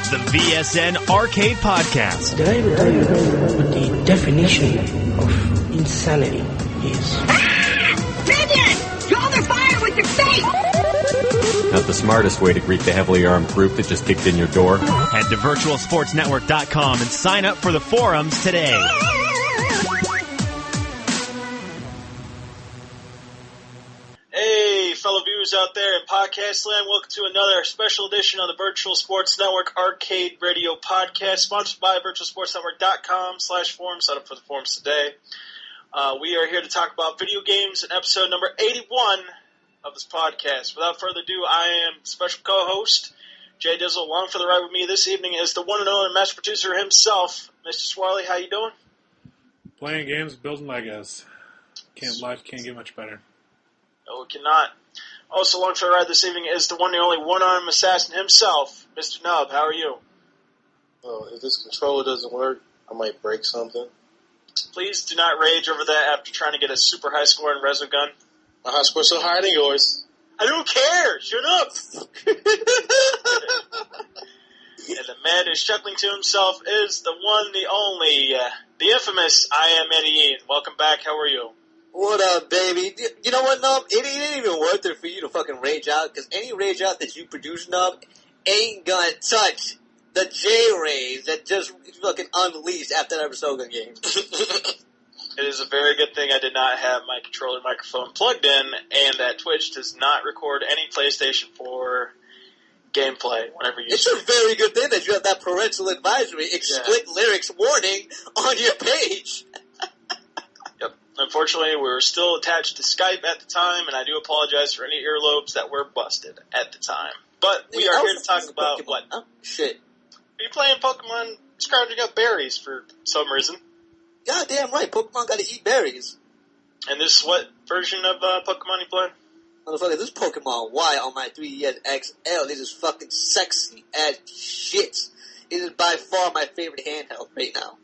the VSN Arcade Podcast. Did I ever tell you what the definition of insanity is? Minion! Draw the fire with your face! Not the smartest way to greet the heavily armed group that just kicked in your door. Head to virtualsportsnetwork.com and sign up for the forums today. Hey, fellow viewers out there in podcast land, welcome to another special edition of the Virtual Sports Network Arcade Radio Podcast, sponsored by virtualsportsnetwork.com/forums. Sign up for the forums today. We are here to talk about video games in episode number 81 of this podcast. Without further ado, I am special co-host JayDizzle. Along for the ride with me this evening is the one and only master producer himself, Mr. Swarley. How you doing? Playing games, building Legos. Life can't get much better. No, it cannot. Also along for the ride this evening is the one and only one-armed assassin himself, Mr. KNUBB. How are you? Oh, if this controller doesn't work, I might break something. Please do not rage over that after trying to get a super high score in Resogun. My high score's so higher than yours. I don't care! Shut up! And the man who's chuckling to himself is the one, the only, the infamous IamMedellin. Welcome back, how are you? What up, baby? You know what, Nub? It ain't even worth it for you to fucking rage out, because any rage out that you produce, Nub, ain't gonna touch the J-Rays that just fucking unleashed after that Resogun game. It is a very good thing I did not have my controller microphone plugged in, and that Twitch does not record any PlayStation 4 gameplay whenever you It's a very good thing that you have that parental advisory, explicit lyrics warning on your page. Yep. Unfortunately, we were still attached to Skype at the time, and I do apologize for any earlobes that were busted at the time. But we are here to talk about what? Oh, shit. Are you playing Pokemon scrounging up berries for some reason? Goddamn right, Pokemon gotta eat berries. And this is what version of Pokemon you playing? Motherfucker, this Pokemon Y on my 3DS XL, this is fucking sexy as shit. It is by far my favorite handheld right now.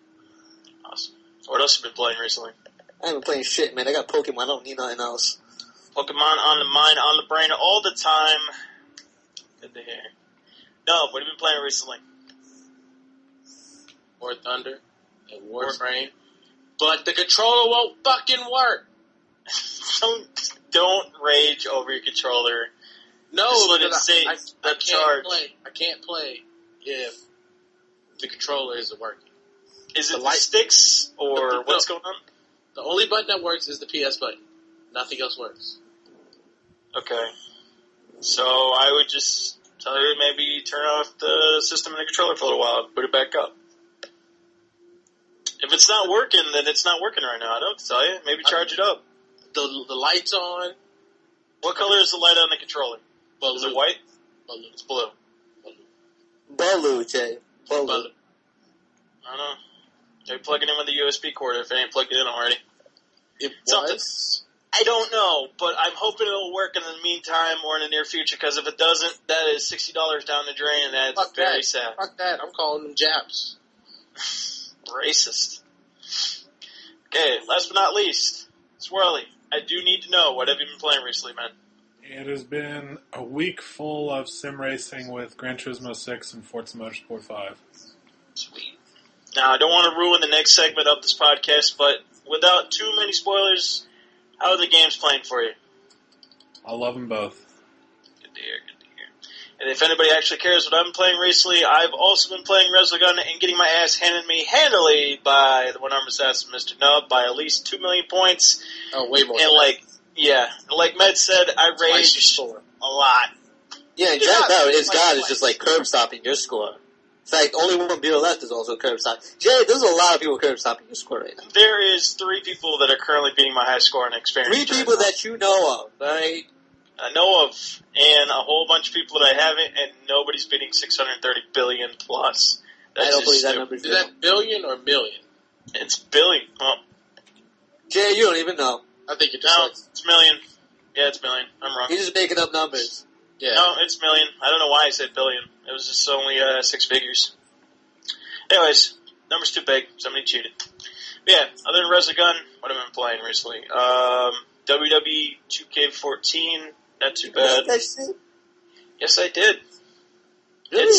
Awesome. What else have you been playing recently? I haven't been playing shit, man. I got Pokemon. I don't need nothing else. Pokemon on the mind, on the brain, all the time. Good to hear. No, what have you been playing recently? War Thunder and Warframe. But the controller won't fucking work. Don't rage over your controller. No, I can't play if the controller isn't working. Is it the sticks or what's going on? The only button that works is the PS button. Nothing else works. Okay. So I would just tell you maybe turn off the system and the controller for a little while, put it back up. If it's not working, then it's not working right now. I don't tell you. Maybe charge it up. The light's on. What color is the light on the controller? Blue. Is it white? Blue. It's blue. Blue, Jay. Blue. I don't know. Maybe plug it in with a USB cord if it ain't plugged in already. It was. I don't know, but I'm hoping it'll work in the meantime or in the near future, because if it doesn't, that is $60 down the drain, and that's very sad. Fuck that. I'm calling them Japs. Racist. Okay, last but not least, Swarley, I do need to know, what have you been playing recently, man? It has been a week full of sim racing with Gran Turismo 6 and Forza Motorsport 5. Sweet. Now, I don't want to ruin the next segment of this podcast, but without too many spoilers, how are the games playing for you? I love them both. Good to hear, good to hear. And if anybody actually cares what I've been playing recently, I've also been playing Resogun and getting my ass handed me handily by the one-armed assassin, Mr. KNUBB, by at least 2 million points. Oh, way more. And like Med said, I raged a lot. Yeah, and Jack out, his God is just like curb stopping your score. In fact, only one beer left is also curb stopping. Jay, there's a lot of people curb stopping your score right now. There is 3 people that are currently beating my high score in experience. 3 people that you know of, right? I know of, and a whole bunch of people that I haven't, and nobody's beating 630 billion plus. I don't believe that number. Is that billion or million? It's billion. Oh. Jay, you don't even know. I think it just it's million. Yeah, it's million. I'm wrong. You're just making up numbers. Yeah. No, it's million. I don't know why I said billion. It was just only 6 figures. Anyways, number's too big. Somebody cheated. But yeah, other than Resogun, what have I been playing recently? WWE 2K14, not too bad. Yes, I did. Really?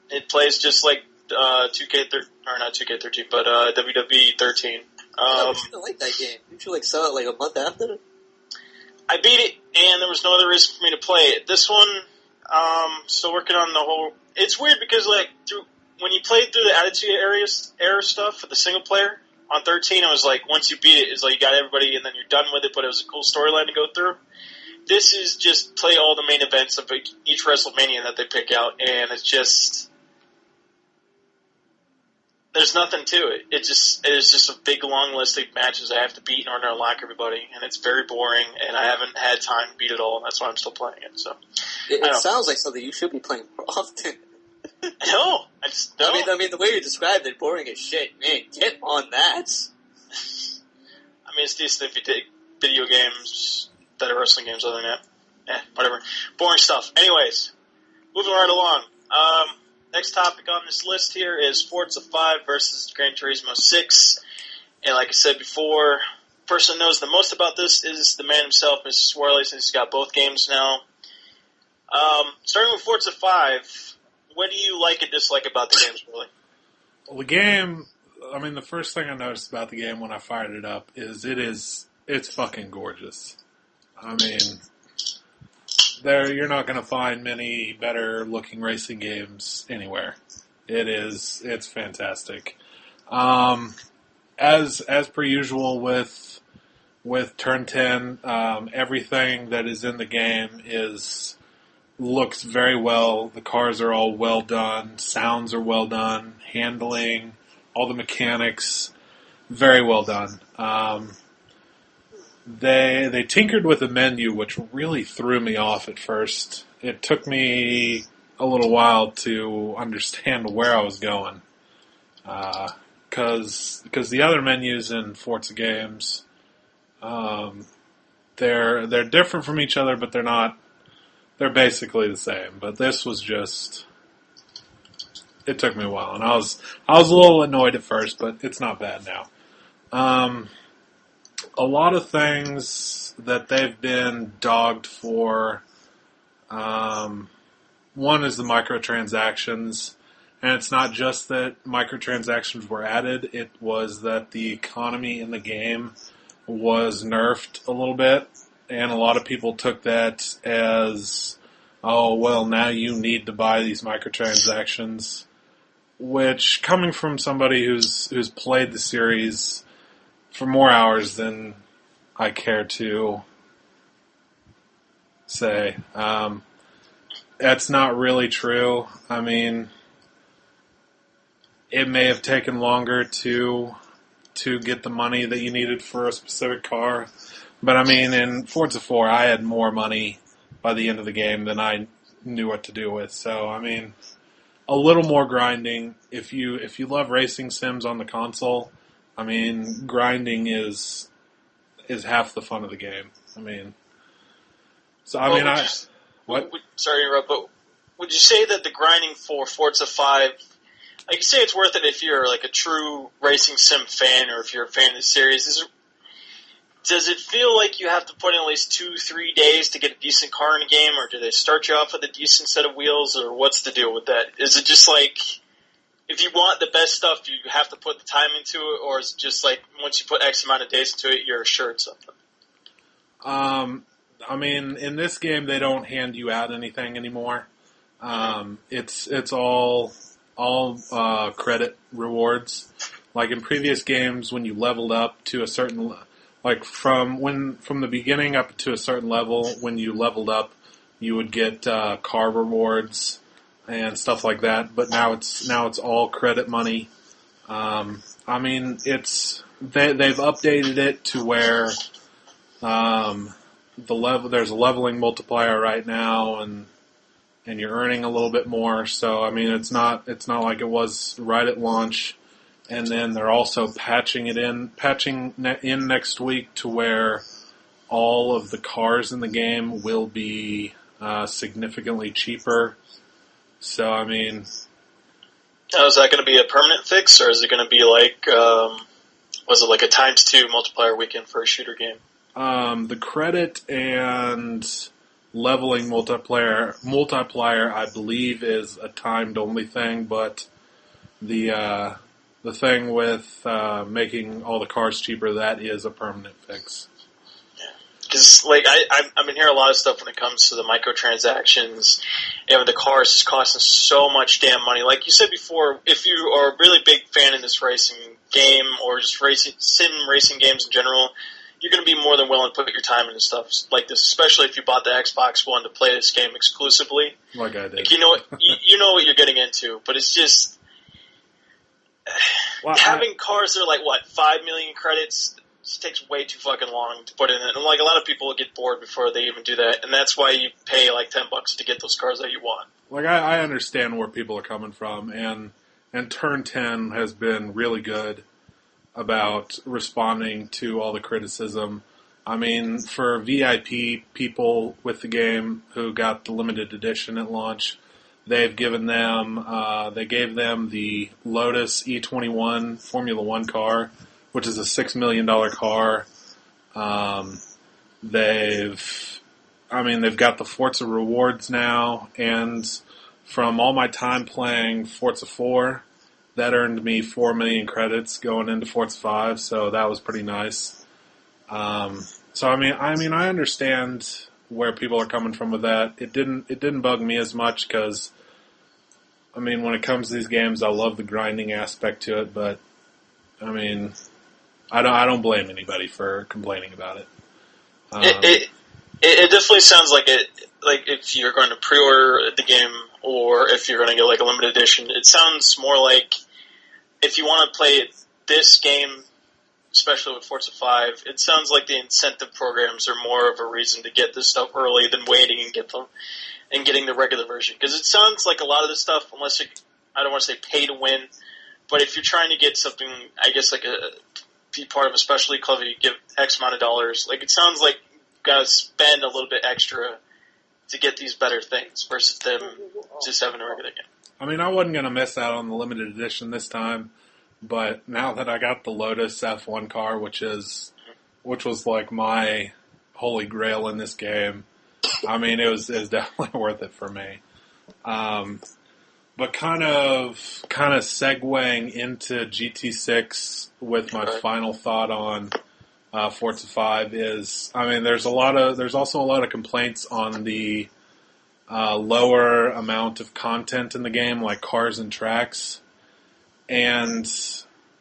It plays just like 2K13, or not 2K13, but WWE 13. I didn't like that game. Didn't you saw it like a month after? I beat it, and there was no other reason for me to play it. This one, still working on the whole. It's weird because when you played through the Attitude Era stuff for the single player on 13, it was like once you beat it, it's like you got everybody and then you're done with it. But it was a cool storyline to go through. This is just play all the main events of each WrestleMania that they pick out, and it's just. There's nothing to it. It is just a big, long list of matches I have to beat in order to unlock everybody, and it's very boring, and I haven't had time to beat it all, and that's why I'm still playing it. So it sounds like something you should be playing more often. No, I just don't. I mean, the way you described it, boring as shit. Man, get on that. I mean, it's decent if you take video games that are wrestling games. Other than that, whatever. Boring stuff. Anyways, moving right along. Next topic on this list here is Forza 5 versus Gran Turismo 6. And like I said before, the person who knows the most about this is the man himself, Mr. Swarley, since he's got both games now. Starting with Forza 5, what do you like and dislike about the game, Swarley? Well, the game, I mean, the first thing I noticed about the game when I fired it up is it's fucking gorgeous. I mean, you're not going to find many better looking racing games anywhere. It's fantastic. As per usual with Turn 10, everything that is in the game looks very well. The cars are all well done. Sounds are well done. Handling, all the mechanics, very well done. They tinkered with the menu, which really threw me off at first. It took me a little while to understand where I was going, because the other menus in Forza games, they're different from each other, but they're not. They're basically the same. But this was just. It took me a while, and I was a little annoyed at first, but it's not bad now. A lot of things that they've been dogged for, one is the microtransactions, and it's not just that microtransactions were added, it was that the economy in the game was nerfed a little bit, and a lot of people took that as, oh, well, now you need to buy these microtransactions, which, coming from somebody who's played the series for more hours than I care to say. That's not really true. I mean, it may have taken longer to get the money that you needed for a specific car. But I mean, in Forza 4, I had more money by the end of the game than I knew what to do with. So, I mean, a little more grinding. If you love racing sims on the console, I mean, grinding is half the fun of the game. I mean, so I mean, sorry to interrupt, but would you say that the grinding for Forza 5, like you say, it's worth it if you're like a true racing sim fan, or if you're a fan of the series? Does it feel like you have to put in at least 2-3 days to get a decent car in a game, or do they start you off with a decent set of wheels, or what's the deal with that? Is it just like, if you want the best stuff, you have to put the time into it, or is it just like once you put X amount of days into it, you're assured something? I mean, in this game, they don't hand you out anything anymore. It's all credit rewards. Like in previous games, when you leveled up to a certain, like from the beginning up to a certain level, when you leveled up, you would get car rewards and stuff like that, but now it's all credit money. I mean, they've updated it to where there's a leveling multiplier right now, and you're earning a little bit more. So I mean, it's not like it was right at launch. And then they're also patching in next week to where all of the cars in the game will be significantly cheaper. So, I mean... Now, is that going to be a permanent fix, or is it going to be like, was it like a ×2 multiplier weekend for a shooter game? The credit and leveling multiplier, I believe, is a timed only thing, but the thing with making all the cars cheaper, that is a permanent fix. Because I've been hearing a lot of stuff when it comes to the microtransactions, and the cars just costing so much damn money. Like you said before, if you are a really big fan in this racing game or just sim racing games in general, you're going to be more than willing to put your time into stuff like this, especially if you bought the Xbox One to play this game exclusively. Like I did. Like, you know what you're getting into, but it's just having cars that are like, 5 million credits. It takes way too fucking long to put in it. And like a lot of people get bored before they even do that, and that's why you pay like $10 to get those cars that you want. Like I understand where people are coming from, and Turn 10 has been really good about responding to all the criticism. I mean, for VIP people with the game who got the limited edition at launch, they've given them they gave them the Lotus E21 Formula One car, which is a $6 million car. They've got the Forza rewards now, and from all my time playing Forza 4, that earned me 4 million credits going into Forza 5, so that was pretty nice. So I understand where people are coming from with that. It didn't bug me as much because, I mean, when it comes to these games, I love the grinding aspect to it, but I mean, I don't blame anybody for complaining about it. It definitely sounds like it. Like if you're going to pre-order the game, or if you're going to get like a limited edition, it sounds more like if you want to play this game, especially with Forza 5, it sounds like the incentive programs are more of a reason to get this stuff early than waiting and getting the regular version. Because it sounds like a lot of this stuff, unless I don't want to say pay to win, but if you're trying to get something, I guess like be part of a specialty club, you give X amount of dollars. Like it sounds like you got to spend a little bit extra to get these better things versus them just having a regular game. I mean, I wasn't going to miss out on the limited edition this time, but now that I got the Lotus F1 car, which was like my holy grail in this game, I mean, it was definitely worth it for me. But kind of segueing into GT6 with my final thought on Forza 5 is, I mean, there's also a lot of complaints on the lower amount of content in the game, like cars and tracks, and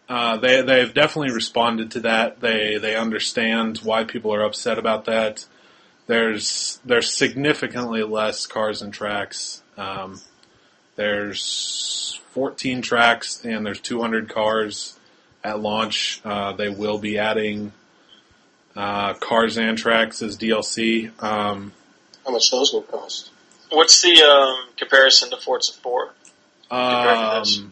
they've definitely responded to that. They understand why people are upset about that. There's significantly less cars and tracks. There's 14 tracks and there's 200 cars at launch. They will be adding cars and tracks as DLC. How much those will cost? What's the comparison to Forza 4? Forza,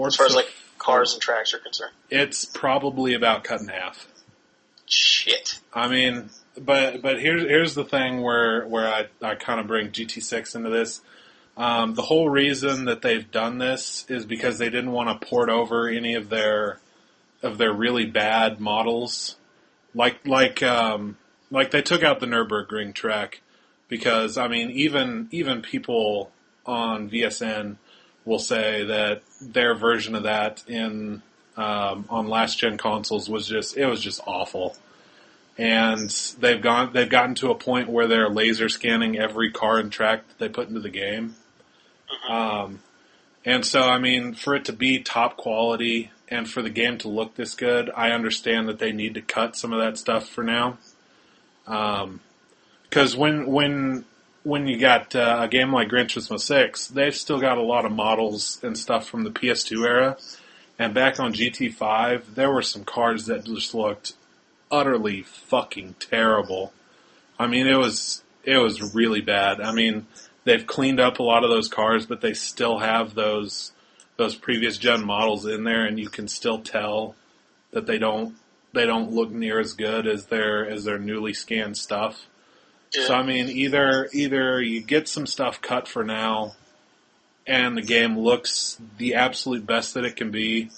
as far as like cars and tracks are concerned, it's probably about cut in half. Shit. I mean, but here's the thing where I kind of bring GT6 into this. The whole reason that they've done this is because they didn't want to port over any of their really bad models, like they took out the Nürburgring track, because I mean even people on VSN will say that their version of that on last gen consoles was just awful. And they've gotten to a point where they're laser scanning every car and track that they put into the game. And so, I mean, for it to be top quality and for the game to look this good, I understand that they need to cut some of that stuff for now. Because when you got a game like Gran Turismo 6, they've still got a lot of models and stuff from the PS2 era. And back on GT5, there were some cars that just looked utterly fucking terrible. I mean, it was really bad. I mean, they've cleaned up a lot of those cars, but they still have those previous gen models in there, and you can still tell that they don't look near as good as their newly scanned stuff. Yeah. So I mean, either you get some stuff cut for now, and the game looks the absolute best that it can be,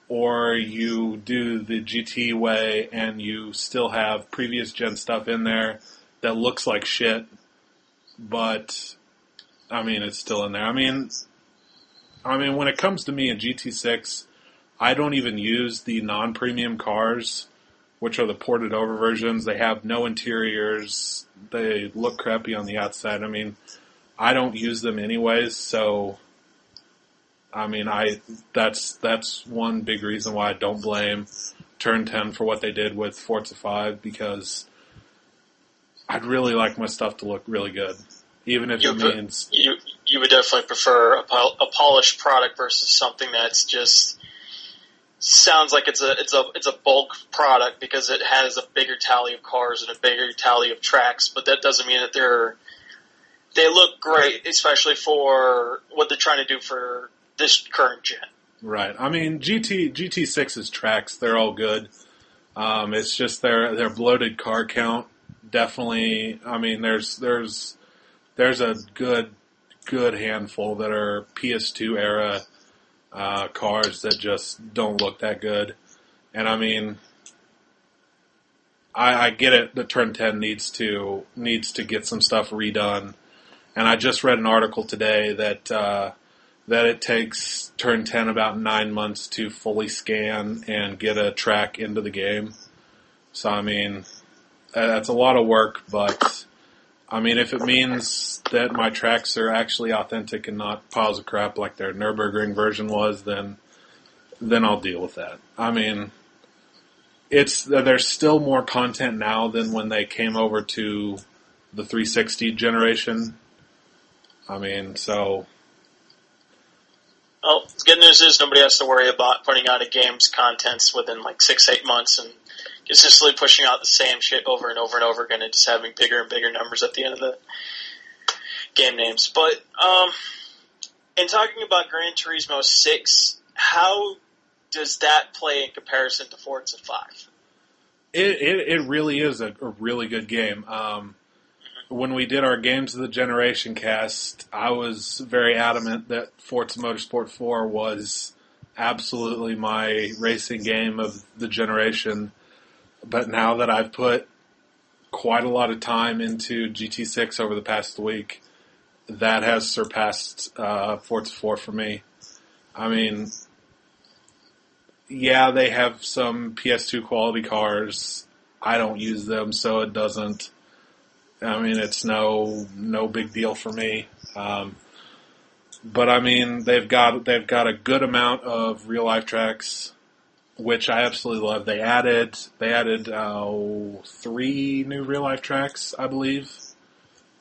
or you do the GT way and you still have previous gen stuff in there, that looks like shit, but I mean it's still in there. I mean when it comes to me in GT6, I don't even use the non-premium cars, which are the ported over versions. They have no interiors. They look crappy on the outside. I mean, I don't use them anyways, so I mean, that's one big reason why I don't blame Turn 10 for what they did with Forza 5, because I'd really like my stuff to look really good, even if it means you would definitely prefer a polished product versus something that's just sounds like it's a bulk product because it has a bigger tally of cars and a bigger tally of tracks, but that doesn't mean that they look great, especially for what they're trying to do for this current gen. Right. I mean, GT6's tracks, they're all good. It's just their bloated car count. Definitely. I mean, there's a good handful that are PS2 era cars that just don't look that good. And I mean, I get it that Turn 10 needs to get some stuff redone. And I just read an article today that it takes Turn 10 about 9 months to fully scan and get a track into the game. So I mean, that's a lot of work, but I mean, if it means that my tracks are actually authentic and not piles of crap like their Nürburgring version was, then I'll deal with that. I mean, there's still more content now than when they came over to the 360 generation. I mean, so. Well, the good news is nobody has to worry about putting out a game's contents within like 6-8 months and consistently pushing out the same shit over and over and over again and just having bigger and bigger numbers at the end of the game names. But in talking about Gran Turismo 6, how does that play in comparison to Forza 5? It really is a really good game. When we did our Games of the Generation cast, I was very adamant that Forza Motorsport 4 was absolutely my racing game of the generation. But now that I've put quite a lot of time into GT6 over the past week, that has surpassed Forza 4 for me. I mean, yeah, they have some PS2 quality cars. I don't use them, so it doesn't. I mean, it's no big deal for me. But I mean, they've got a good amount of real life tracks, which I absolutely love. They added 3 new real life tracks, I believe.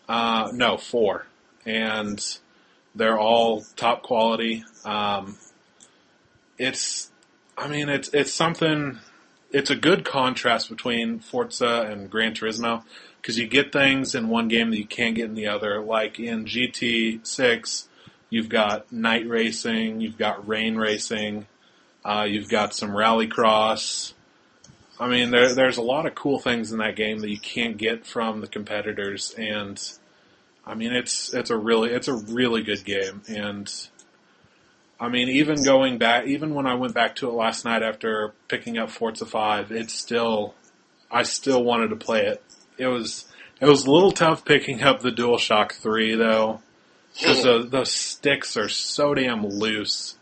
No, 4, and they're all top quality. It's something. It's a good contrast between Forza and Gran Turismo, because you get things in one game that you can't get in the other. Like in GT6, you've got night racing, you've got rain racing, you've got some rallycross. I mean, there's a lot of cool things in that game that you can't get from the competitors, and I mean, it's a really good game. And I mean, even when I went back to it last night after picking up Forza 5, I still wanted to play it. It was a little tough picking up the DualShock 3 though, because those sticks are so damn loose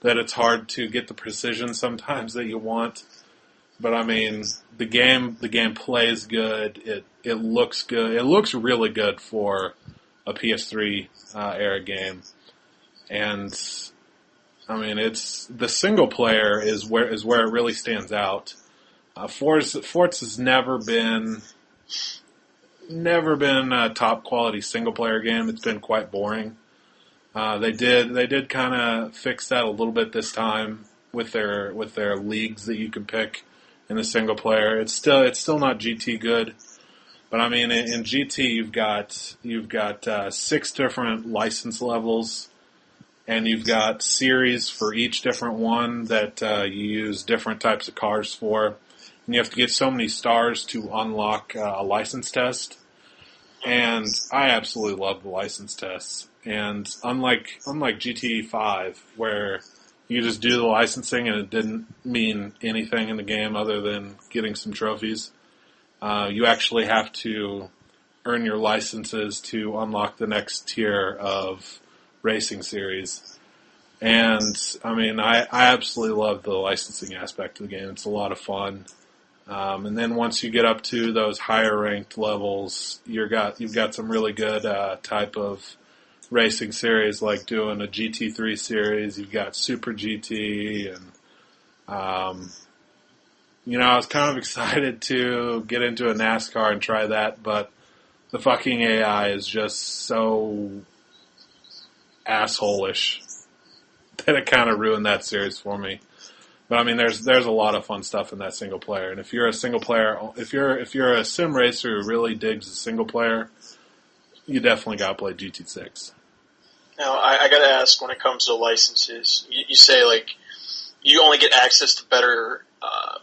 that it's hard to get the precision sometimes that you want. But I mean, the game plays good. It looks good. It looks really good for a PS3 era game, and I mean, it's the single player is where it really stands out. Forza's never been a top quality single player game. It's been quite boring. They did kind of fix that a little bit this time with their leagues that you can pick in the single player. It's still not GT good, but I mean in GT you've got 6 different license levels, and you've got series for each different one that you use different types of cars for. And you have to get so many stars to unlock a license test. And I absolutely love the license tests. And unlike GT5, where you just do the licensing and it didn't mean anything in the game other than getting some trophies, you actually have to earn your licenses to unlock the next tier of racing series. And, I mean, I absolutely love the licensing aspect of the game. It's a lot of fun. And then once you get up to those higher ranked levels, you've got some really good type of racing series, like doing a GT3 series. You've got Super GT, and I was kind of excited to get into a NASCAR and try that, but the fucking AI is just so asshole-ish that it kind of ruined that series for me. But I mean, there's a lot of fun stuff in that single player, and if you're a single player, if you're a sim racer who really digs the single player, you definitely got to play GT6. Now, I got to ask, when it comes to licenses, you say like you only get access to better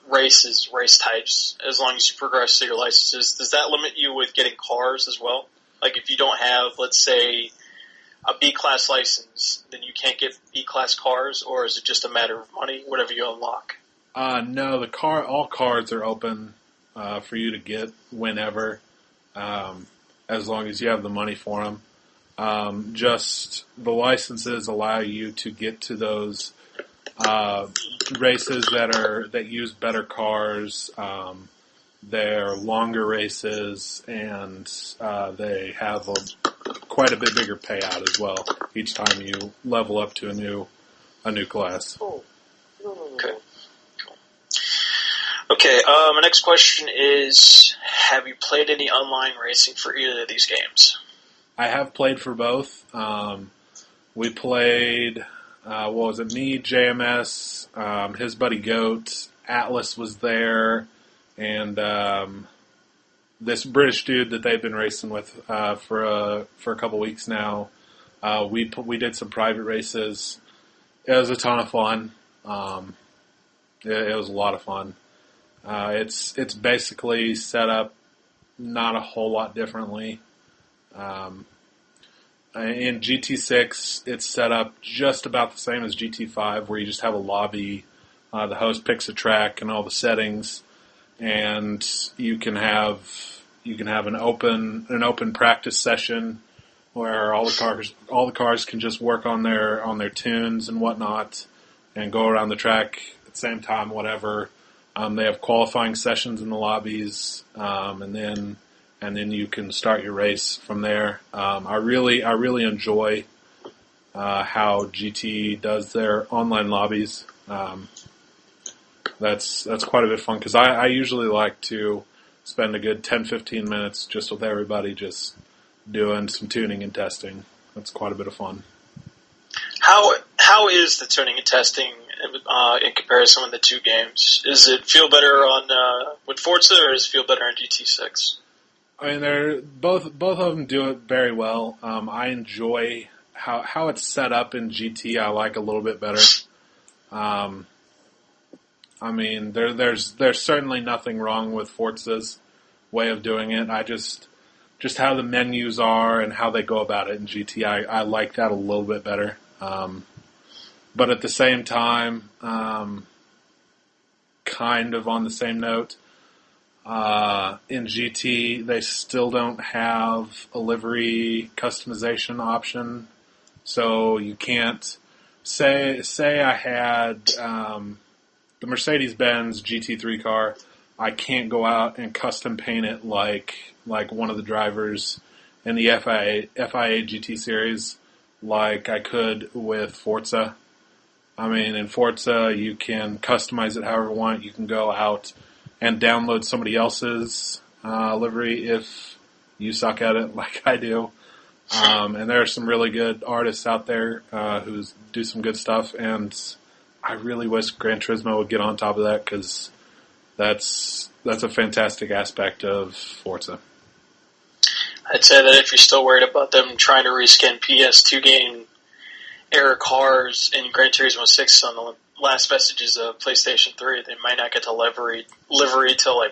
race types as long as you progress through your licenses. Does that limit you with getting cars as well? Like if you don't have, let's say, a B-class license, then you can't get B-class cars, or is it just a matter of money, whatever you unlock? No, all cars are open for you to get whenever, as long as you have the money for them. Just the licenses allow you to get to those races that use better cars. They're longer races, and they have quite a bit bigger payout as well each time you level up to a new class. Okay. Okay. My next question is: have you played any online racing for either of these games? I have played for both. We played. What was it? Me, JMS, his buddy Goat, Atlas was there, and this British dude that they've been racing with for a couple weeks now. We did some private races. It was a ton of fun. It was a lot of fun. It's basically set up not a whole lot differently. In GT6, it's set up just about the same as GT5, where you just have a lobby. The host picks a track and all the settings, and you can have an open practice session where all the cars can just work on their tunes and whatnot, and go around the track at the same time. Whatever. They have qualifying sessions in the lobbies, and then you can start your race from there. I really enjoy how GT does their online lobbies. That's quite a bit of fun, because I usually like to spend a good 10-15 minutes just with everybody, just doing some tuning and testing. That's quite a bit of fun. How is the tuning and testing in comparison with the two games? Does it feel better on with Forza, or does it feel better on GT6? I mean, both of them do it very well. I enjoy how it's set up in GT. I like a little bit better. I mean, there's certainly nothing wrong with Forza's way of doing it. I just how the menus are and how they go about it in GT. I like that a little bit better. But at the same time, kind of on the same note, in GT, they still don't have a livery customization option, so you can't say I had the Mercedes-Benz GT3 car. I can't go out and custom paint it like one of the drivers in the FIA GT series, like I could with Forza. I mean, in Forza, you can customize it however you want. You can go out and download somebody else's livery if you suck at it like I do. And there are some really good artists out there who do some good stuff, and I really wish Gran Turismo would get on top of that, because that's a fantastic aspect of Forza. I'd say that if you're still worried about them trying to reskin PS2 game era cars in Gran Turismo 6 on the last vestiges of PlayStation 3, they might not get to livery till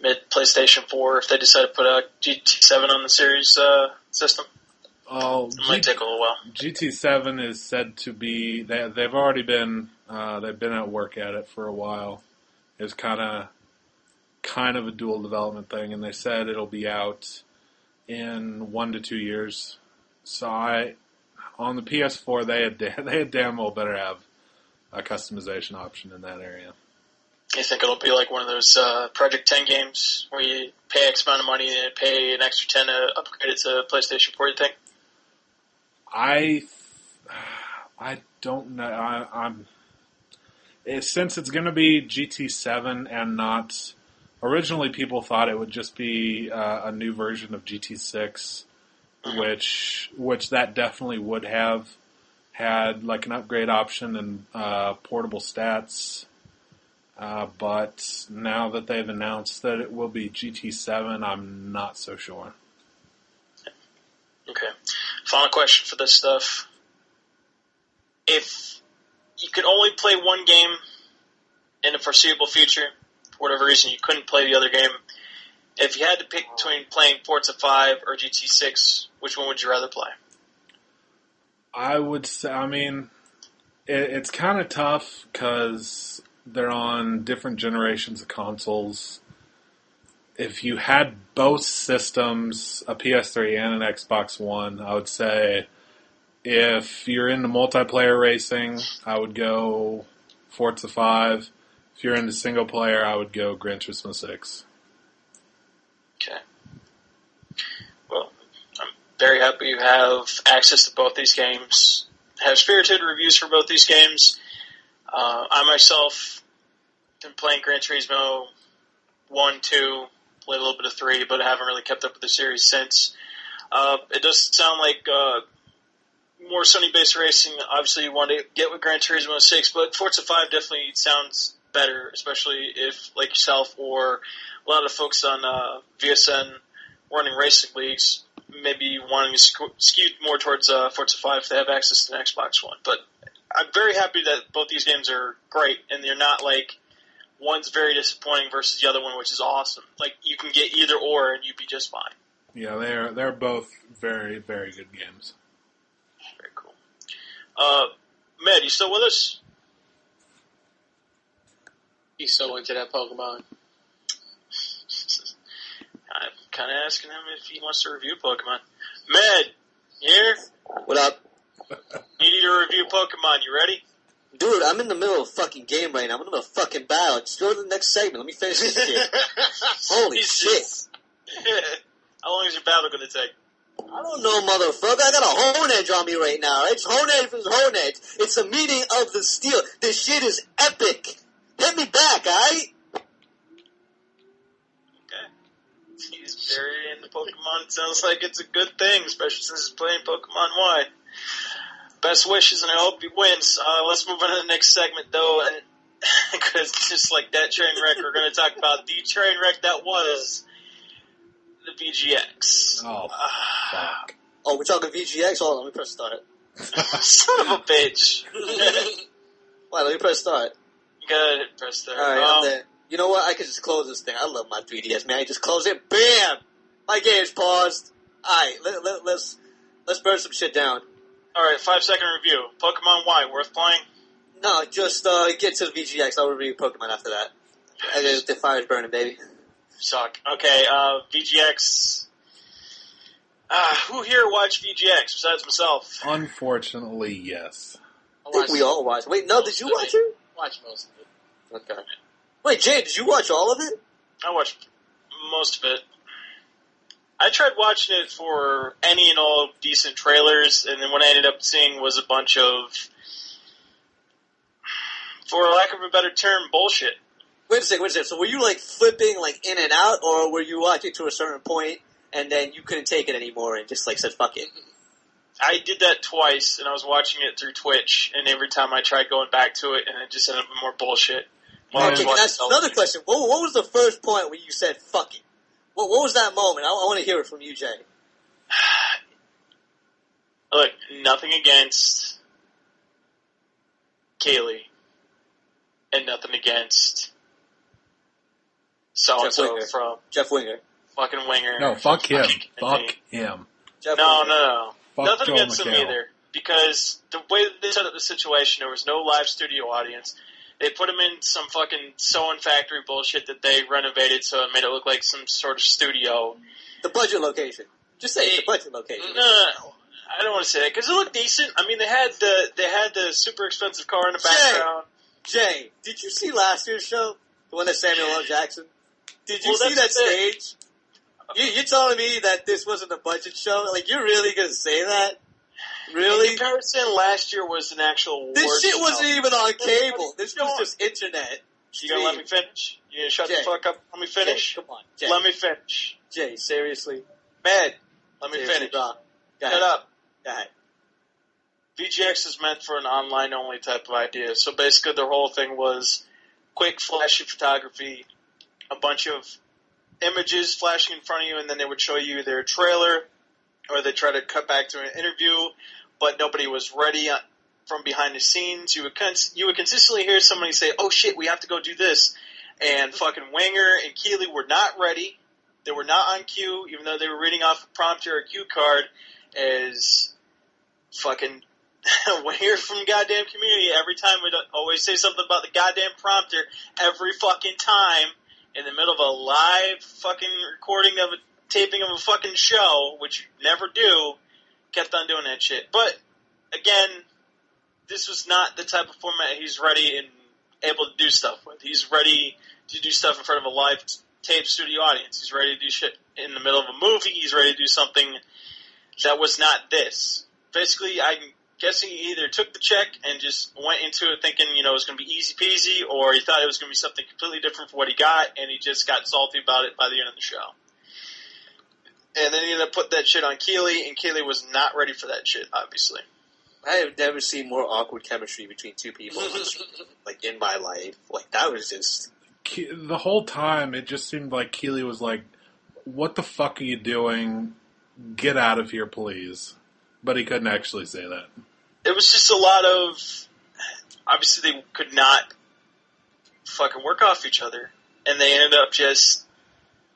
mid PlayStation 4 if they decide to put a GT7 on the series system. Oh, it might take a little while. GT7 is said to be. They've already been. They've been at work at it for a while. It's kind of kind of a dual development thing, and they said it'll be out in 1 to 2 years. So on the PS4, they had damn well better have a customization option in that area. You think it'll be like one of those Project 10 games where you pay X amount of money and pay an extra 10 to upgrade it to PlayStation 4, you think? I don't know. Since it's going to be GT7 and not... Originally, people thought it would just be a new version of GT6, which that definitely would have had like an upgrade option and portable stats. But now that they've announced that it will be GT7, I'm not so sure. Okay. Final question for this stuff. If you could only play one game in the foreseeable future, for whatever reason you couldn't play the other game, if you had to pick between playing Forza 5 or GT6, which one would you rather play? I would say, it's kind of tough because they're on different generations of consoles. If you had both systems, a PS3 and an Xbox One, I would say if you're into multiplayer racing, I would go Forza 5. If you're into single player, I would go Gran Turismo 6. Okay. Well, I'm very happy you have access to both these games. Have spirited reviews for both these games. I myself been playing Gran Turismo 1, 2, played a little bit of 3, but I haven't really kept up with the series since. It does sound like more Sony-based racing. Obviously, you want to get with Gran Turismo 6, but Forza 5 definitely sounds better, especially if, like yourself or a lot of folks on VSN running racing leagues, maybe wanting to skew more towards Forza 5 if they have access to an Xbox One. But I'm very happy that both these games are great, and they're not like one's very disappointing versus the other one, which is awesome. Like, you can get either or, and you'd be just fine. Yeah, they're both very, very good games. Very cool. Med, you still with us? He's so into that Pokemon. I'm kind of asking him if he wants to review Pokemon. Med, you here? What up? You need to review Pokemon. You ready? Dude, I'm in the middle of a fucking game right now. I'm in the middle of a fucking battle. Just go to the next segment. Let me finish this shit. Holy shit. How long is your battle going to take? I don't know, motherfucker. I got a Hone Edge on me right now. It's Hone Edge versus Hone Edge. It's a meeting of the steel. This shit is epic. Hit me back, alright? Okay. He's very into Pokemon. It sounds like it's a good thing, especially since he's playing Pokemon Y. Best wishes, and I hope he wins. Let's move on to the next segment, though, and because just like that train wreck, we're going to talk about the train wreck that was the VGX. Oh, fuck. Oh, we're talking VGX? Hold on, let me press start. Son of a bitch. Why, let me press start. Go ahead, press start. Alright, I'm there. You know what? I could just close this thing. I love my 3DS, man. I just close it. Bam! My game's paused. Alright, let's burn some shit down. Alright, 5-second review. Pokemon Y, worth playing? No, just get to the VGX. I'll review Pokemon after that. And then the fire's burning, baby. Suck. Okay, VGX. Who here watched VGX besides myself? Unfortunately, yes. I think we all watched. Wait, no, did you watch it? Watch most of it. Okay. Wait, Jay, did you watch all of it? I watched most of it. I tried watching it for any and all decent trailers, and then what I ended up seeing was a bunch of, for lack of a better term, bullshit. Wait a second. So were you, like, flipping, like, in and out, or were you watching to a certain point, and then you couldn't take it anymore and just, like, said, fuck it? I did that twice, and I was watching it through Twitch, and every time I tried going back to it, and it just ended up with more bullshit. Okay, that's another question. What was the first point where you said, fuck it? What was that moment? I want to hear it from you, Jay. Look, nothing against Kaylee, and nothing against so-and-so from Jeff Winger. Fucking Winger. No, fuck him. Fuck him. No. Fuck Nothing Joel against McHale. him either, because the way that they set up the situation, there was no live studio audience. They put him in some fucking sewing factory bullshit that they renovated, so it made it look like some sort of studio. The budget location. Just say it's the budget location. No, I don't want to say that because it looked decent. I mean, they had the super expensive car in the background. Jay, did you see last year's show? The one that Samuel L. Jackson? Did you see that stage? You're telling me that this wasn't a budget show? Like, you're really going to say that? Really? In comparison, last year was an actual award This shit show. wasn't even on cable. This was just internet. You gonna let me finish? You gonna shut the fuck up? Let me finish. Jay, come on, Jay. Let me finish. Jay, seriously? Man, let me Seriously, finish. bro. Shut up. Go ahead. VGX is meant for an online-only type of idea. So basically their whole thing was quick, flashy photography, a bunch of images flashing in front of you, and then they would show you their trailer, or they try to cut back to an interview, but nobody was ready from behind the scenes. You would consistently hear somebody say, "Oh shit, we have to go do this," and fucking Winger and Keeley were not ready. They were not on cue, even though they were reading off a prompter or cue card, as fucking Winger from goddamn Community every time would always say something about the goddamn prompter every fucking time in the middle of a live fucking recording of a taping of a fucking show, which you never do, kept on doing that shit. But, again, this was not the type of format he's ready and able to do stuff with. He's ready to do stuff in front of a live tape studio audience. He's ready to do shit in the middle of a movie. He's ready to do something that was not this. Basically, I'm guessing he either took the check and just went into it thinking, it was going to be easy peasy, or he thought it was going to be something completely different from what he got, and he just got salty about it by the end of the show. And then he ended up putting that shit on Keeley, and Keeley was not ready for that shit, obviously. I have never seen more awkward chemistry between two people, like, in my life. Like, that was just... The whole time, it just seemed like Keeley was like, "What the fuck are you doing? Get out of here, please." But he couldn't actually say that. It was just a lot of... Obviously, they could not fucking work off each other. And they ended up just...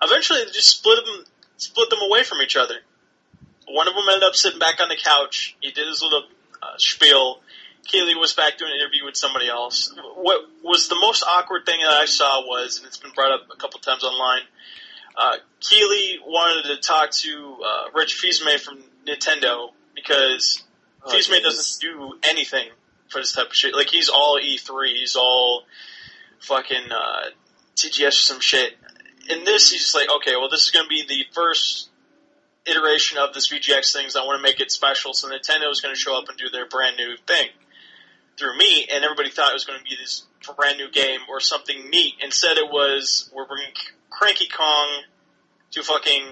Eventually, they just split them away from each other. One of them ended up sitting back on the couch. He did his little spiel. Keeley was back doing an interview with somebody else. What was the most awkward thing that I saw was, and it's been brought up a couple times online, Keeley wanted to talk to Rich Fils-Aimé from Nintendo because Fils-Aimé doesn't do anything for this type of shit. Like, he's all E3, he's all fucking TGS or some shit. In this, he's just like, okay, well, this is going to be the first iteration of this VGX thing, so I want to make it special, so Nintendo is going to show up and do their brand new thing through me, and everybody thought it was going to be this brand new game or something neat. Instead, it was, we're bringing Cranky Kong to fucking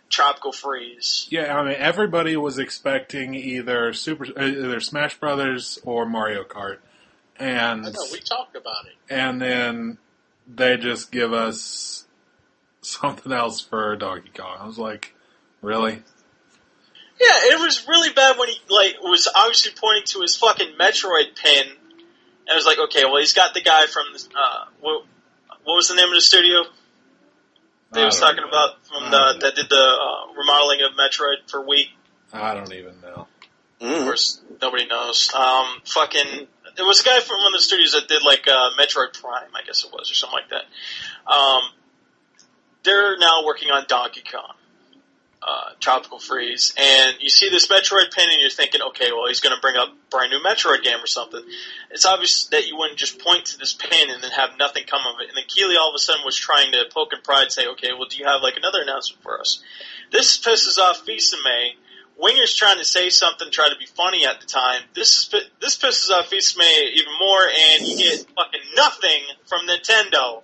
Tropical Freeze. Yeah, I mean, everybody was expecting either Smash Brothers or Mario Kart, and I know, we talked about it. And then they just give us something else for Donkey Kong. I was like, really? Yeah, it was really bad when he was obviously pointing to his fucking Metroid pin, and I was like, okay, well, he's got the guy from what was the name of the studio they was talking about from that did the remodeling of Metroid for Wii? I don't even know. Of course, nobody knows. There was a guy from one of the studios that did Metroid Prime, I guess it was, or something like that. They're now working on Donkey Kong. Tropical Freeze, and you see this Metroid pin and you're thinking, okay, well, he's going to bring up a brand new Metroid game or something. It's obvious that you wouldn't just point to this pin and then have nothing come of it. And then Keeley all of a sudden was trying to poke and prod, say, okay, well, do you have another announcement for us? This pisses off Fils-Aimé. Winger's trying to say something, try to be funny at the time. This pisses off Fils-Aimé even more, and you get fucking nothing from Nintendo.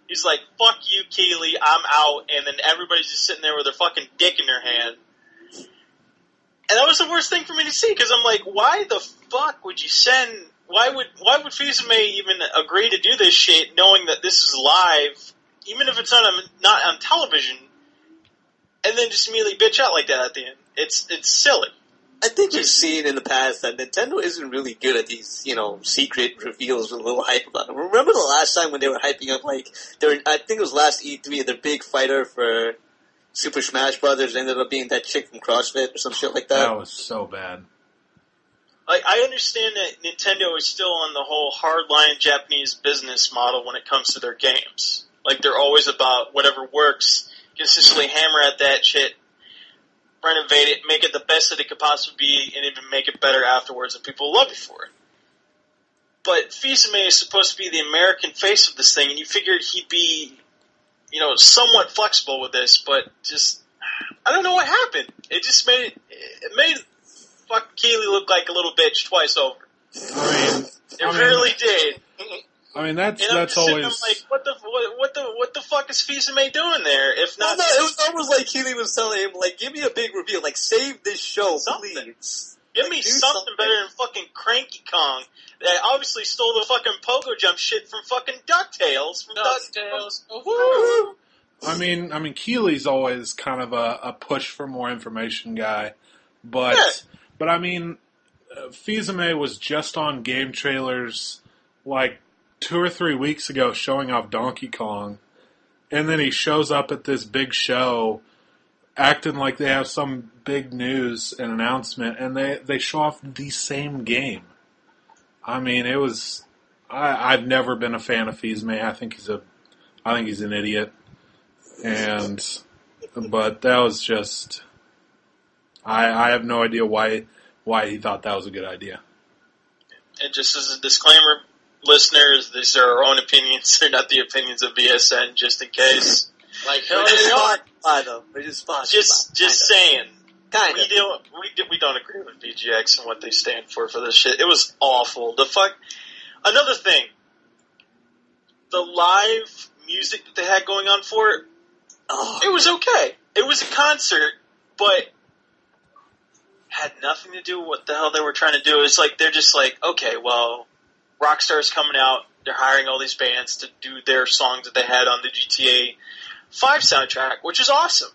He's like, fuck you, Keeley, I'm out, and then everybody's just sitting there with their fucking dick in their hand. And that was the worst thing for me to see, because I'm like, why the fuck would you why would Fils-Aimé even agree to do this shit, knowing that this is live, even if it's not on television, and then just immediately bitch out like that at the end? It's silly. I think we've seen in the past that Nintendo isn't really good at these, secret reveals with a little hype about them. Remember the last time when they were hyping up, I think it was last E3, their big fighter for Super Smash Brothers ended up being that chick from CrossFit or some shit like that? That was so bad. Like, I understand that Nintendo is still on the whole hardline Japanese business model when it comes to their games. Like, they're always about whatever works, consistently hammer at that shit, renovate it, make it the best that it could possibly be, and even make it better afterwards, and people love you for it. But Fils-Aimé is supposed to be the American face of this thing, and you figured he'd be, somewhat flexible with this, but just, I don't know what happened. It just made fuck Keeley look like a little bitch twice over. I mean, really did. I mean, that's always like, what the fuck is Fils-Aimé doing there? If not, it was almost like Keeley was telling him, like, give me a big reveal, like, save this show, please. Give me something better than fucking Cranky Kong that obviously stole the fucking pogo jump shit from fucking DuckTales. I mean, Keeley's always kind of a push for more information guy, but I mean, Fils-Aimé was just on game trailers like 2 or 3 weeks ago showing off Donkey Kong, and then he shows up at this big show acting like they have some big news and announcement, and they show off the same game. I mean, it was... I've never been a fan of Fils-Aimé. I think he's an idiot. But that was just... I have no idea why he thought that was a good idea. And just as a disclaimer, listeners, these are our own opinions. They're not the opinions of VSN, just in case. Like, hell they are. We're just sponsored. Just saying. Kind of. We don't agree with VGX and what they stand for this shit. It was awful. Another thing. The live music that they had going on for it, it was okay. It was a concert, but had nothing to do with what the hell they were trying to do. It's like, they're just like, okay, well, Rockstar's coming out. They're hiring all these bands to do their songs that they had on the GTA 5 soundtrack, which is awesome.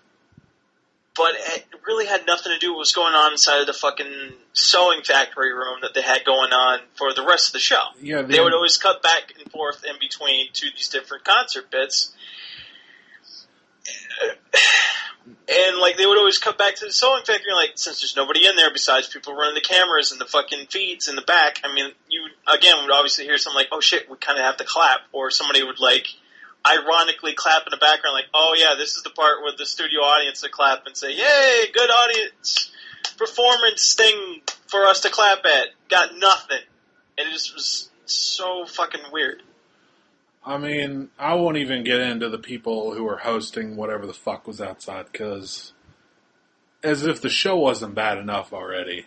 But it really had nothing to do with what was going on inside of the fucking sewing factory room that they had going on for the rest of the show. Yeah, they would always cut back and forth in between to these different concert bits. And, like, they would always cut back to the sewing factory, like, since there's nobody in there besides people running the cameras and the fucking feeds in the back, I mean, you, again, would obviously hear something like, oh shit, we kind of have to clap, or somebody would, like, ironically clap in the background, like, oh yeah, this is the part where the studio audience would clap and say, yay, good audience performance thing for us to clap at. Got nothing. And it just was so fucking weird. I mean, I won't even get into the people who were hosting whatever the fuck was outside, because as if the show wasn't bad enough already.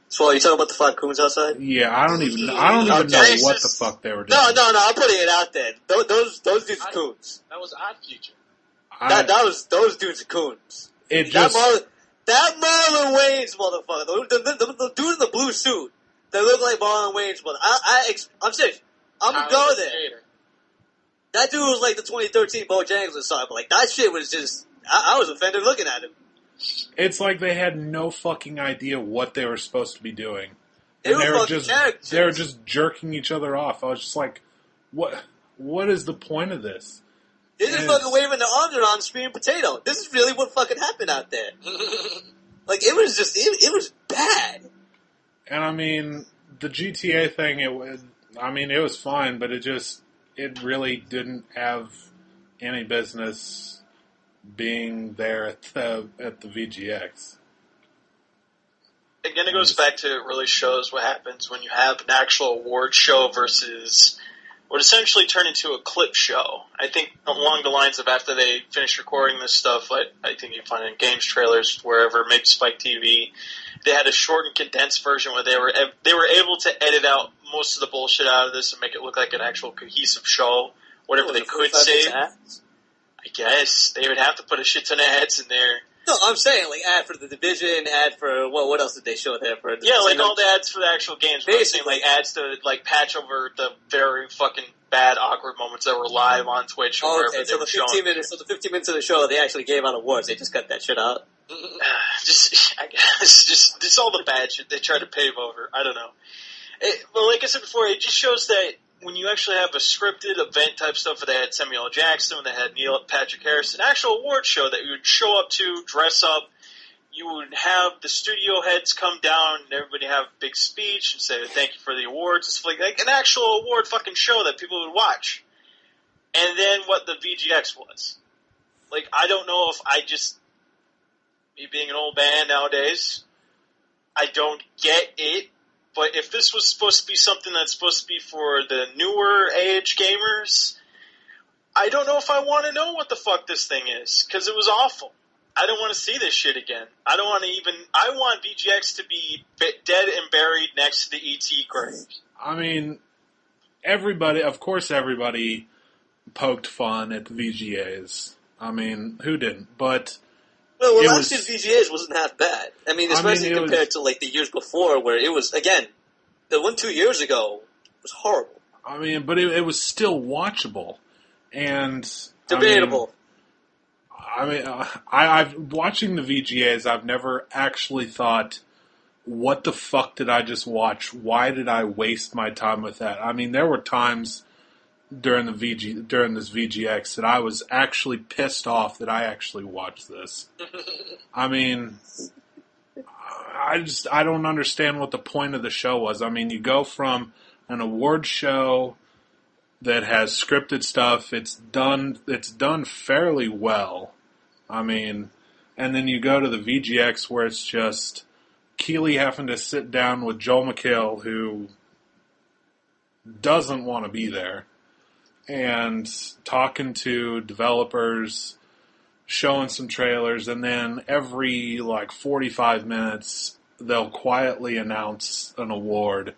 So, you talking about the 5 coons outside? Yeah, I don't even know what the fuck they were doing. No, I'm putting it out there. Those dudes are coons. That was Odd Future. Those dudes are coons. That Marlon Wayans motherfucker, the dude in the blue suit, that look like Marlon Wayans motherfucker. I'm serious. I'm gonna go there. That dude was like the 2013 Bojangles or something. Like, that shit was just... I was offended looking at him. It's like they had no fucking idea what they were supposed to be doing. They were just jerking each other off. I was just like, what is the point of this? They're just fucking waving their arms around screaming potato. This is really what fucking happened out there. Like, it was just... It was bad. And, I mean, the GTA thing, it was fine, but it really didn't have any business being there at the VGX. Again, it goes back to, it really shows what happens when you have an actual award show versus what essentially turned into a clip show. I think along the lines of after they finished recording this stuff, I think you find it in games trailers, wherever, maybe Spike TV, they had a short and condensed version where they were able to edit out most of the bullshit out of this and make it look like an actual cohesive show. Whatever they could save. I guess they would have to put a shit ton of ads in there. No, I'm saying, like, ad for The Division, ad for, what else did they show there for? Yeah, like all the ads for the actual games. Basically, like ads to, like, patch over the very fucking bad, awkward moments that were live on Twitch or wherever they were showing. So the 15 minutes of the show, they actually gave out awards. They just cut that shit out. I guess, just all the bad shit they tried to pave over. I don't know. But like I said before, it just shows that when you actually have a scripted event type stuff, where they had Samuel L. Jackson, when they had Neil Patrick Harris, an actual award show that you would show up to, dress up, you would have the studio heads come down and everybody have a big speech and say thank you for the awards. It's like an actual award fucking show that people would watch. And then what the VGX was. Like, I don't know if I just, me being an old man nowadays, I don't get it. But if this was supposed to be something that's supposed to be for the newer age gamers, I don't know if I want to know what the fuck this thing is, because it was awful. I don't want to see this shit again. I don't want to even, I want VGX to be dead and buried next to the ET grave. I mean, everybody poked fun at the VGAs. I mean, who didn't? But well, last year's VGAs wasn't half bad. I mean, especially compared to like the years before, where it was, again, the one 2 years ago was horrible. I mean, but it was still watchable and debatable. I've watching the VGAs. I've never actually thought, what the fuck did I just watch? Why did I waste my time with that? I mean, there were times during this VGX that I was actually pissed off that I actually watched this. I mean, I don't understand what the point of the show was. I mean, you go from an award show that has scripted stuff. It's done fairly well. I mean, and then you go to the VGX where it's just Keeley having to sit down with Joel McHale, who doesn't want to be there, and talking to developers, showing some trailers, and then every 45 minutes they'll quietly announce an award,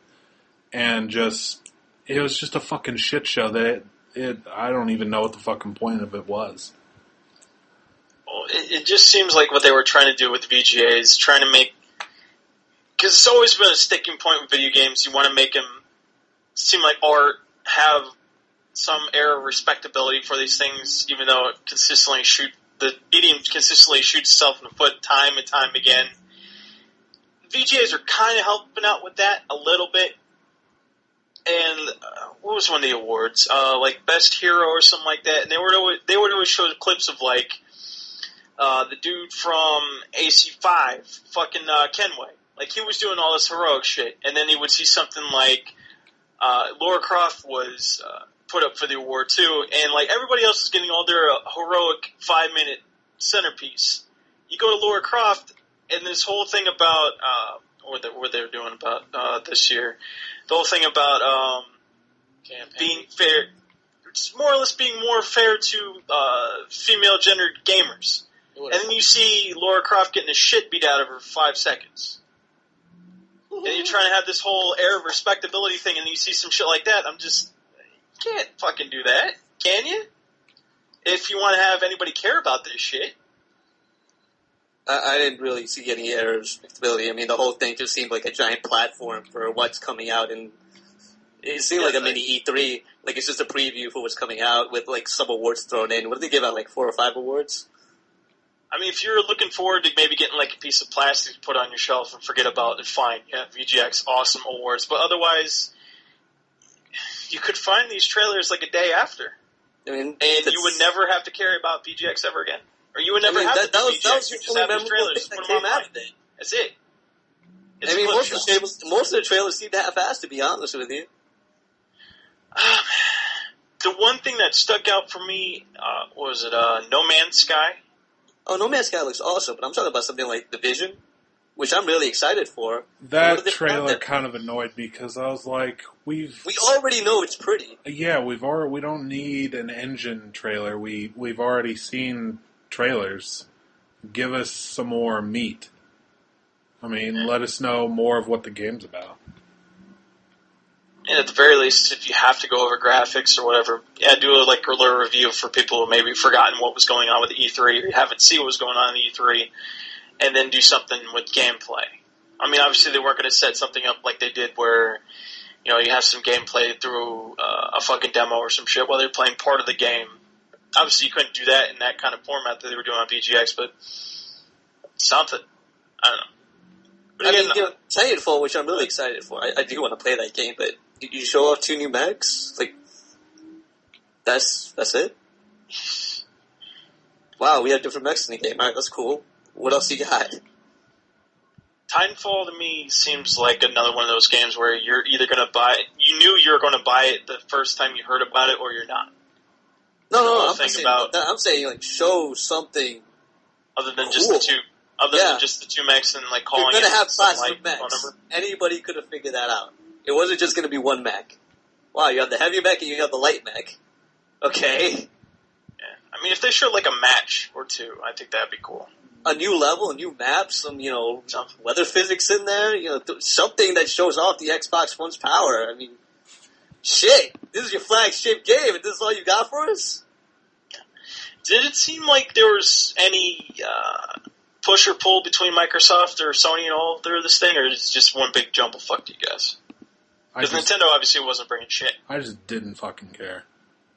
and it was just a fucking shit show that I don't even know what the fucking point of it was. Well, it just seems like what they were trying to do with VGA is trying to make, because it's always been a sticking point with video games. You want to make them seem like art, have some air of respectability for these things, even though the medium consistently shoots itself in the foot time and time again. VGAs are kind of helping out with that a little bit. And what was one of the awards? Like Best Hero or something like that. And they would always show clips of the dude from AC5, fucking Kenway. Like, he was doing all this heroic shit. And then he would see something like Lara Croft was put up for the award too. And everybody else is getting all their heroic 5-minute centerpiece. You go to Lara Croft, and this whole thing about what they were doing about this year, the whole thing about being fair, it's more or less being more fair to female gendered gamers. And then you see Lara Croft getting the shit beat out of her for 5 seconds. And you're trying to have this whole air of respectability thing, and you see some shit like that. You can't fucking do that, can you? If you want to have anybody care about this shit. I didn't really see any air of respectability. I mean, the whole thing just seemed like a giant platform for what's coming out, and it seemed like a mini E3. Like, it's just a preview for what's coming out with, some awards thrown in. What did they give out, 4 or 5 awards? I mean, if you're looking forward to maybe getting, a piece of plastic to put on your shelf and forget about it, fine. Yeah, VGX, awesome awards. But otherwise, you could find these trailers, a day after. I mean, and you would never have to care about VGX ever again. Or you would never have to do VGX. You just have the trailers, put them online. That's it. Most of the trailers seem to half-assed, to be honest with you. The one thing that stuck out for me, was it No Man's Sky? Oh, No Man's Sky looks awesome, but I'm talking about something like Division, which I'm really excited for. That trailer kind of annoyed me because I was like, we already know it's pretty. Yeah, we don't need an engine trailer. We've already seen trailers. Give us some more meat. I mean, let us know more of what the game's about. And at the very least, if you have to go over graphics or whatever, do a little review for people who maybe forgotten what was going on with the E3 or haven't seen what was going on in the E3, and then do something with gameplay. I mean, obviously they weren't going to set something up like they did where, you have some gameplay through a fucking demo or some shit while they're playing part of the game. Obviously you couldn't do that in that kind of format that they were doing on VGX, but something. I don't know. But Titanfall, which I'm really excited for. I do want to play that game, but did you show off 2 new mechs? That's it? Wow, we have different mechs in the game. Alright, that's cool. What else you got? Titanfall to me seems like another one of those games where you're either going to buy it. You knew you were going to buy it the first time you heard about it, or you're not. No, I'm saying like show something other than cool. just the two. Other than just the two mechs and like calling you're it. You're going to have classes like of mechs. Anybody could have figured that out. It wasn't just going to be one mech. Wow, you have the heavy mech and you have the light mech. Okay. Yeah. I mean, if they showed like a match or two, I think that'd be cool. A new level, a new map, some, weather physics in there, something that shows off the Xbox One's power. I mean, shit, this is your flagship game and this is all you got for us? Did it seem like there was any push or pull between Microsoft or Sony and all through this thing, or is it just one big jumble fuck you guys? Because Nintendo obviously wasn't bringing shit. I just didn't fucking care.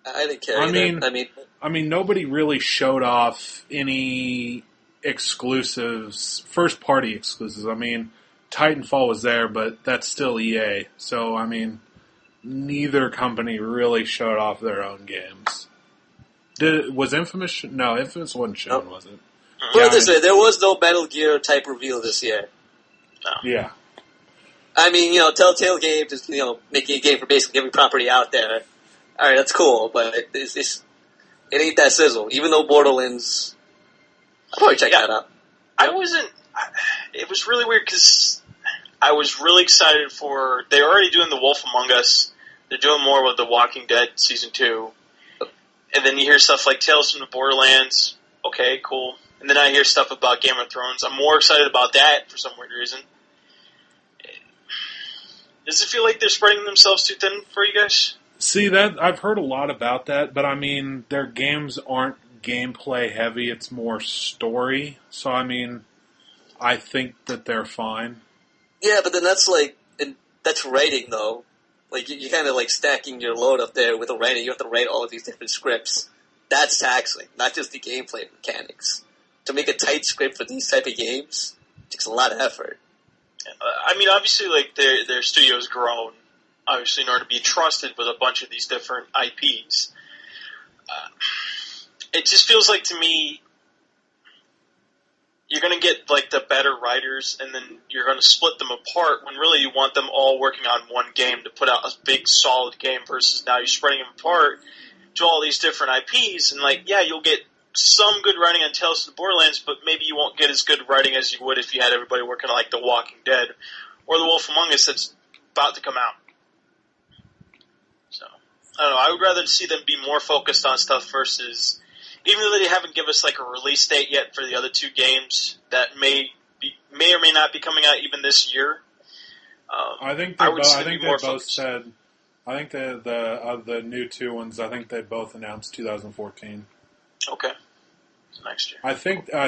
I didn't care either. I mean, nobody really showed off any exclusives, first-party exclusives. I mean, Titanfall was there, but that's still EA. So, I mean, neither company really showed off their own games. Was Infamous? No, Infamous wasn't shown, was it? Put it this way, there was no Metal Gear type reveal this year. No. Yeah. I mean, Telltale Games is, making a game for basically every property out there. Alright, that's cool, but it ain't that sizzle. Even though Borderlands, I'll probably check that out. It was really weird because I was really excited for, they're already doing The Wolf Among Us. They're doing more with The Walking Dead Season 2. And then you hear stuff like Tales from the Borderlands. Okay, cool. And then I hear stuff about Game of Thrones. I'm more excited about that for some weird reason. Does it feel like they're spreading themselves too thin for you guys? See, that I've heard a lot about that, but I mean, their games aren't gameplay heavy, it's more story. So, I mean, I think that they're fine. Yeah, but then that's writing, though. Like, you're kind of, stacking your load up there with the writing. You have to write all of these different scripts. That's taxing, not just the gameplay mechanics. To make a tight script for these type of games takes a lot of effort. I mean, obviously, their studio's grown, obviously, in order to be trusted with a bunch of these different IPs. It just feels like, to me, you're going to get, the better writers, and then you're going to split them apart when really you want them all working on one game to put out a big, solid game versus now you're spreading them apart to all these different IPs, and, you'll get some good writing on Tales of the Borderlands, but maybe you won't get as good writing as you would if you had everybody working on, The Walking Dead or The Wolf Among Us that's about to come out. So, I don't know, I would rather see them be more focused on stuff versus, even though they haven't given us, a release date yet for the other two games that may or may not be coming out even this year. I think they both said, I think the new two ones, I think they both announced 2014. Okay. So next year. I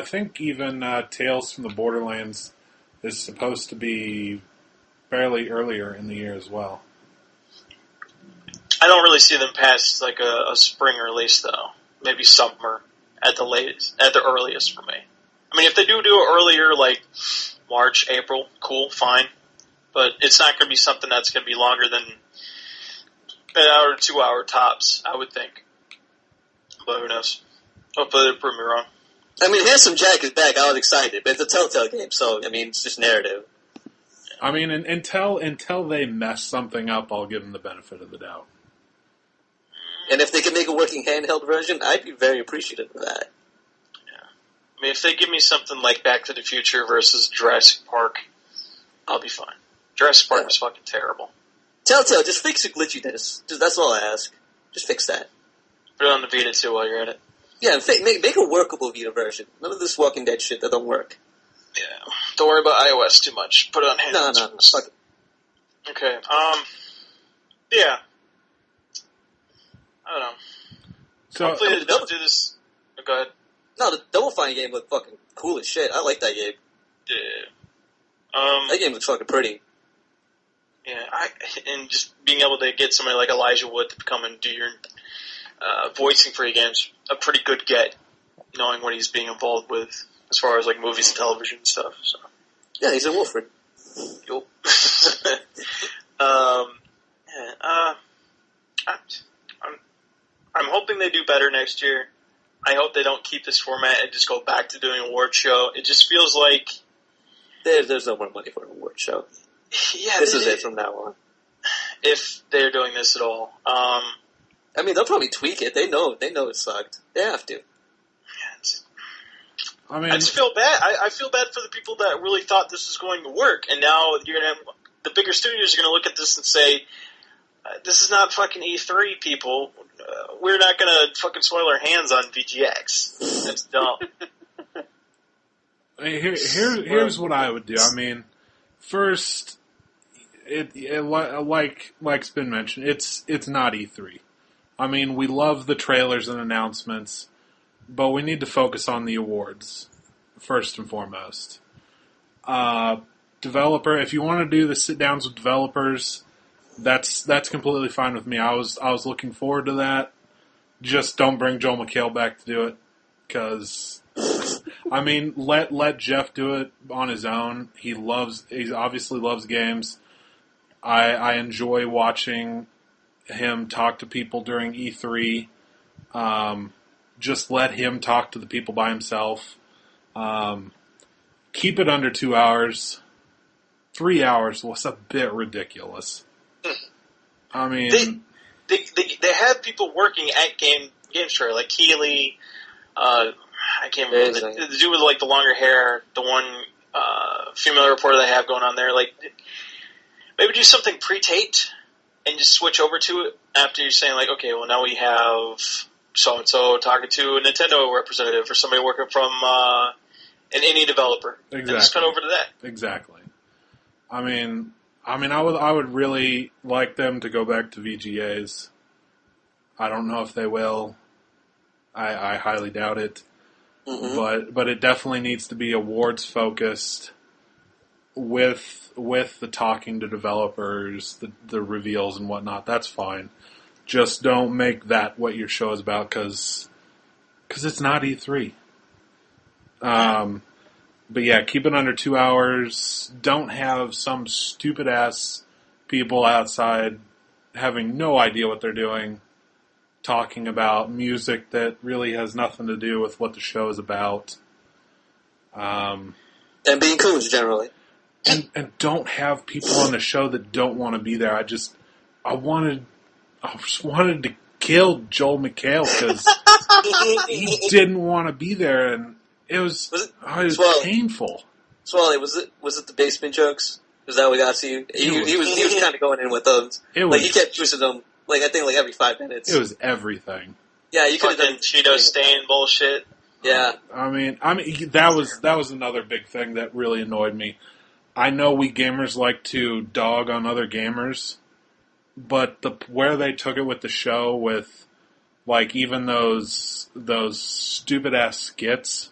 think even Tales from the Borderlands is supposed to be fairly earlier in the year as well. I don't really see them past a spring release though. Maybe summer at the earliest for me. I mean, if they do it earlier, March, April, cool, fine. But it's not going to be something that's going to be longer than an hour to 2 hour tops, I would think. But who knows? Hopefully they prove me wrong. I mean, Handsome Jack is back. I was excited, but it's a Telltale game, so I mean, it's just narrative. I mean, until they mess something up, I'll give them the benefit of the doubt. And if they can make a working handheld version, I'd be very appreciative of that. Yeah, I mean, if they give me something like Back to the Future versus Jurassic Park, I'll be fine. Jurassic Park was fucking terrible. Telltale, just fix the glitchiness. That's all I ask. Just fix that. Put it on the Vita too while you're at it. Yeah, make a workable Vita version. None of this Walking Dead shit that don't work. Yeah. Don't worry about iOS too much. Put it on handhelds. No. Fuck it. Okay. Yeah. I don't know. So, hopefully they don't do this. Oh, go ahead. No, the Double Fine game looked fucking cool as shit. I like that game. Yeah. That game looks fucking pretty. Yeah, and just being able to get somebody like Elijah Wood to come and do your voicing for your games, a pretty good get, knowing what he's being involved with as far as movies and television and stuff. So. Yeah, he's in Wolford. Yup. I'm hoping they do better next year. I hope they don't keep this format and just go back to doing an award show. It just feels like There's no more money for an award show. Yeah, this is it from now on. If they're doing this at all. I mean, they'll probably tweak it. They know it sucked. They have to. I mean, I just feel bad. I feel bad for the people that really thought this was going to work, and now you're gonna have the bigger studios are gonna look at this and say, "This is not fucking E3, people. We're not gonna fucking soil our hands on VGX. That's dumb." Here's what I would do. I mean, first, like's been mentioned, it's not E3. I mean, we love the trailers and announcements, but we need to focus on the awards first and foremost. Developer, if you want to do the sit downs with developers, that's completely fine with me. I was looking forward to that. Just don't bring Joel McHale back to do it, because I mean, let Jeff do it on his own. He obviously loves games. I enjoy watching him talk to people during E3. Just let him talk to the people by himself. Keep it under 2 hours. 3 hours was a bit ridiculous. I mean, they have people working at Games Trail, like Keeley. I can't remember the dude with like the longer hair, the one female reporter they have going on there. Like, maybe do something pre-taped and just switch over to it after you're saying like, okay, well now we have so and so talking to a Nintendo representative or somebody working from an indie developer. Exactly. And just cut over to that. Exactly. I mean, I would really like them to go back to VGAs. I don't know if they will. I highly doubt it. Mm-hmm. But it definitely needs to be awards focused with the talking to developers, the reveals and whatnot. That's fine. Just don't make that what your show is about, because it's not E3. But yeah, keep it under 2 hours. Don't have some stupid ass people outside having no idea what they're doing, talking about music that really has nothing to do with what the show is about. And being coons generally. And don't have people on the show that don't want to be there. I just wanted to kill Joel McHale because he didn't want to be there, and it was painful. Swarley, was it the basement jokes? Is that what we got to you? He was kind of going in with those. He kept using them. I think every 5 minutes. It was everything. Yeah, you could have done Cheeto stain bullshit. Yeah. I mean that was another big thing that really annoyed me. I know we gamers like to dog on other gamers, but where they took it with the show, with even those stupid ass skits,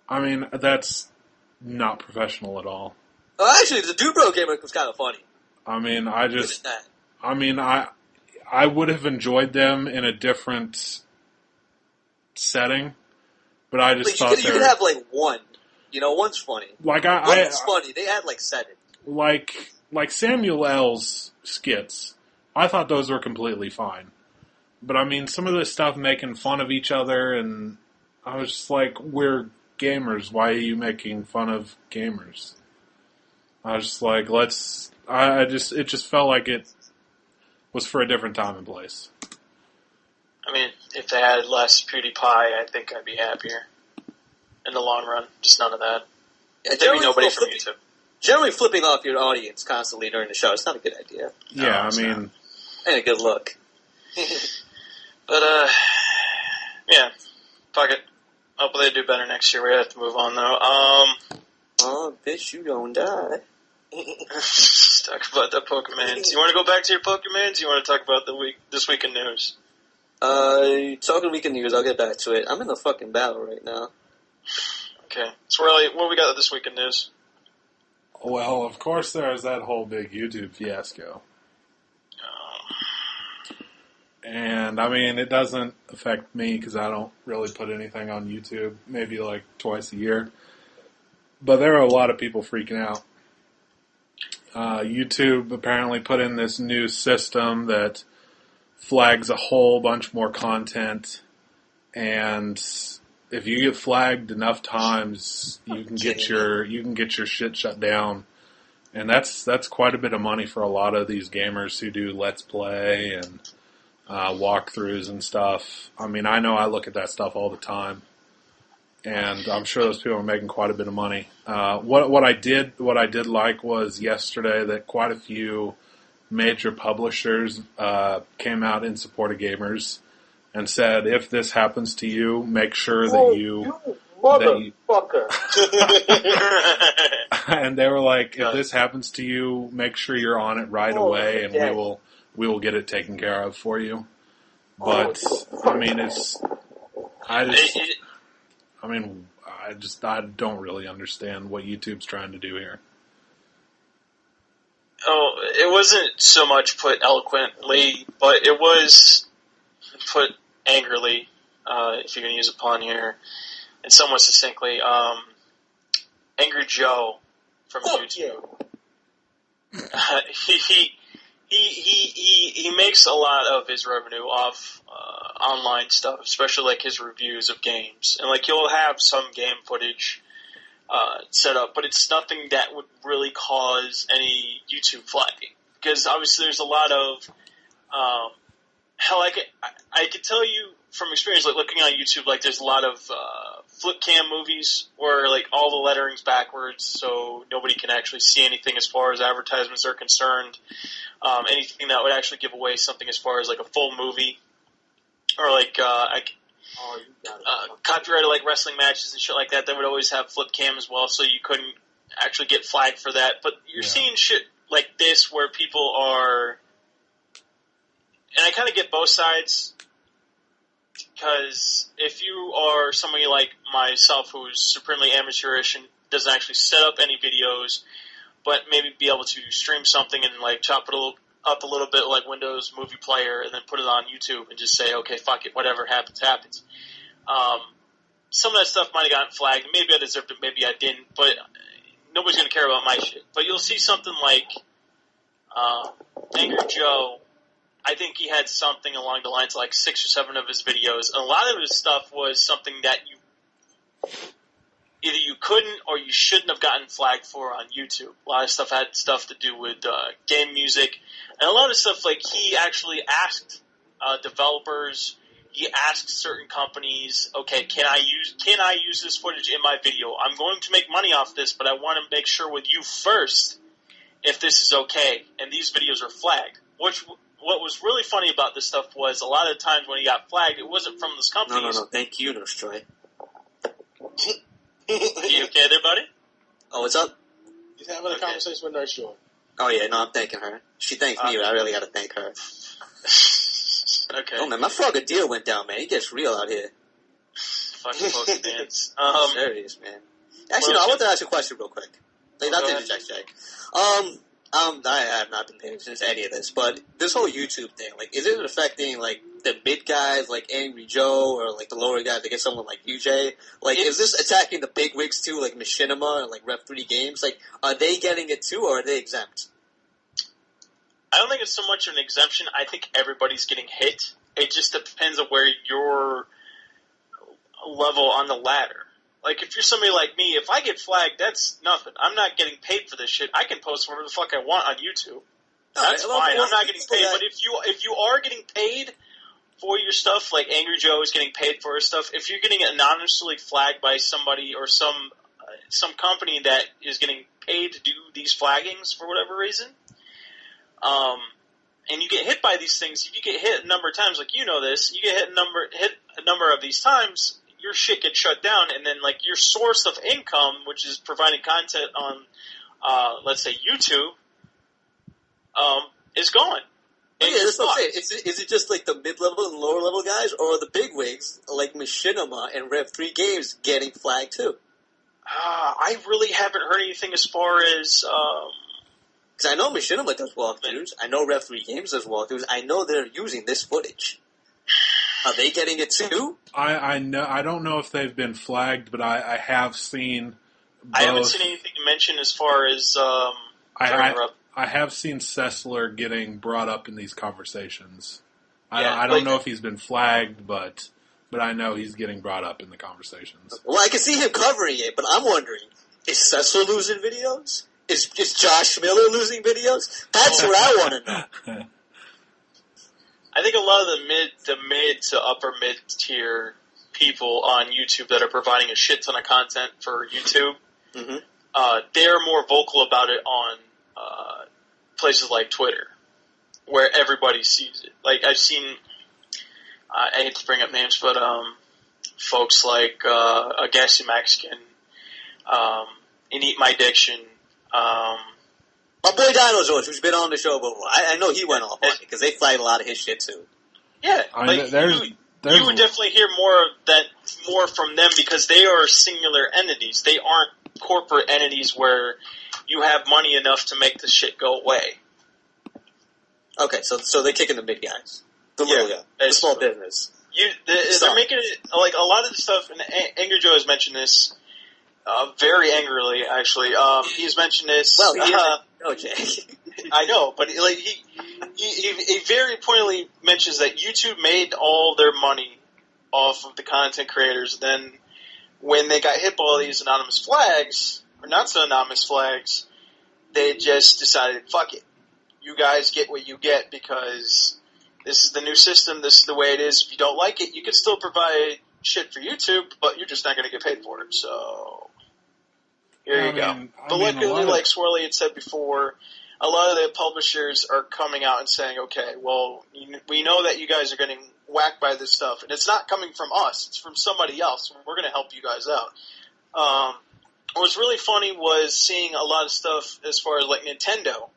I mean, that's not professional at all. Oh, actually, the Dude Bro Gamer was kind of funny. I mean, I would have enjoyed them in a different setting, but I just thought you could have one. One's funny. One's funny. They had 7. Like Samuel L's skits, I thought those were completely fine. But I mean, some of the stuff making fun of each other, and I was just like, we're gamers. Why are you making fun of gamers? I was just like, it just felt like it was for a different time and place. I mean, if they had less PewDiePie, I think I'd be happier. In the long run, just none of that. Yeah, there'd be nobody from YouTube. Generally flipping off your audience constantly during the show, it's not a good idea. Yeah, I mean... Ain't a good look. But, yeah. Fuck it. Hopefully they do better next year. We have to move on, though. Oh, bitch, you gonna die. Let's talk about the Pokemon. Do you want to go back to your Pokemon? Do you want to talk about this week in news? Talking week in news, I'll get back to it. I'm in the fucking battle right now. Okay. Swarley, what we got this week in news? Well, of course there's that whole big YouTube fiasco. And, I mean, it doesn't affect me because I don't really put anything on YouTube, maybe twice a year. But there are a lot of people freaking out. YouTube apparently put in this new system that flags a whole bunch more content, and if you get flagged enough times, you can get your shit shut down, and that's quite a bit of money for a lot of these gamers who do Let's Play and walkthroughs and stuff. I mean, I know I look at that stuff all the time, and I'm sure those people are making quite a bit of money. What I did like was yesterday that quite a few major publishers came out in support of gamers and said, if this happens to you, make sure that you motherfucker. And they were like, if this happens to you, make sure you're on it right away, and we will get it taken care of for you. But I mean, I don't really understand what YouTube's trying to do here. Oh, it wasn't so much put eloquently, but it was put angrily, if you're going to use a pun here, and somewhat succinctly. Angry Joe from YouTube. He makes a lot of his revenue off online stuff, especially like his reviews of games, and like he'll have some game footage set up, but it's nothing that would really cause any YouTube flagging, because obviously there's a lot of hell. I could tell you from experience, like looking on YouTube, like there's a lot of flip cam movies where like all the lettering's backwards, so nobody can actually see anything as far as advertisements are concerned. Anything that would actually give away something as far as like a full movie, or like copyrighted like wrestling matches and shit like that, would always have flip cam as well, so you couldn't actually get flagged for that. But you're seeing shit like this where people are, and I kind of get both sides, because if you are somebody like myself who's supremely amateurish and doesn't actually set up any videos, but maybe be able to stream something and like chop it up a little bit like Windows Movie Player and then put it on YouTube and just say, okay, fuck it, whatever happens, happens. Some of that stuff might have gotten flagged. Maybe I deserved it, maybe I didn't, but nobody's going to care about my shit. But you'll see something like Angry Joe. I think he had something along the lines of like 6 or 7 of his videos. And a lot of his stuff was something that either you couldn't or you shouldn't have gotten flagged for on YouTube. A lot of stuff had stuff to do with game music. And a lot of stuff, like, he actually asked developers, he asked certain companies, okay, can I use this footage in my video? I'm going to make money off this, but I want to make sure with you first if this is okay. And these videos are flagged. What was really funny about this stuff was a lot of the times when he got flagged, it wasn't from those companies. No. Thank you, Nurse Joy. You okay there, buddy? Oh, what's up? He's having a conversation with Nurse Joy. Oh, yeah, no, I'm thanking her. She thanks me, but I really got to thank her. Okay. Oh, man, my frogadier went down, man. He gets real out here. Fucking poker dance. Serious, man. Actually, no, I want to ask you a question real quick. Like, not to interject, Jay. I have not been paying attention to any of this, but this whole YouTube thing, like, is it affecting, like, the mid guys, like Angry Joe, or, like, the lower guys, like, someone like you, Jay? Like, is this attacking the big wigs, too, like Machinima and, like, Ref3 Games? Like, are they getting it, too, or are they exempt? I don't think it's so much of an exemption. I think everybody's getting hit. It just depends on where your level on the ladder. Like, if you're somebody like me, if I get flagged, that's nothing. I'm not getting paid for this shit. I can post whatever the fuck I want on YouTube. That's fine. I'm not getting paid. But if you are getting paid for your stuff, like Angry Joe is getting paid for his stuff, if you're getting anonymously flagged by somebody or some company that is getting paid to do these flaggings for whatever reason, and you get hit by these things, if you get hit a number of times, like you know this, you get hit a number of these times, your shit gets shut down, and then like your source of income, which is providing content on, let's say YouTube, is gone. Yeah, that's what I'm saying. Is it just like the mid-level and lower-level guys, or the big wigs, like Machinima and Rev3 Games, getting flagged too? I really haven't heard anything as far as... Because I know Machinima does walkthroughs, I know Rev3 Games does walkthroughs, I know they're using this footage. Are they getting it too? I know. I don't know if they've been flagged, but I have seen both. I haven't seen anything mentioned as far as... I have seen Sessler getting brought up in these conversations. I don't know if he's been flagged, but but I know he's getting brought up in the conversations. Well, I can see him covering it, but I'm wondering, is Cecil losing videos? Is Josh Miller losing videos? That's what I want to know. I think a lot of the mid to upper mid tier people on YouTube that are providing a shit ton of content for YouTube, they're more vocal about it on places like Twitter, where everybody sees it. Like, I've seen, I hate to bring up names, but folks like A Gassy Mexican, and Eat My Diction. My boy Dino George, who's been on the show before, I know he went off on it, because they flagged a lot of his shit, too. Yeah, you would definitely hear more from them, because they are singular entities. They aren't corporate entities where you have money enough to make the shit go away. Okay, so they're kicking the big guys. The little guy. The small business. They're making it, like, a lot of the stuff, and Angry Joe has mentioned this, very angrily, actually. He's mentioned this. Well, he isn't. Okay. I know, but like he very pointedly mentions that YouTube made all their money off of the content creators. Then, when they got hit by all these anonymous flags, or not so anonymous flags, they just decided, fuck it. You guys get what you get, because this is the new system, this is the way it is. If you don't like it, you can still provide shit for YouTube, but you're just not going to get paid for it, so... Here you go. But luckily, like Swarley had said before, a lot of the publishers are coming out and saying, okay, well, we know that you guys are getting whacked by this stuff, and it's not coming from us, it's from somebody else. We're going to help you guys out. What was really funny was seeing a lot of stuff as far as like Nintendo,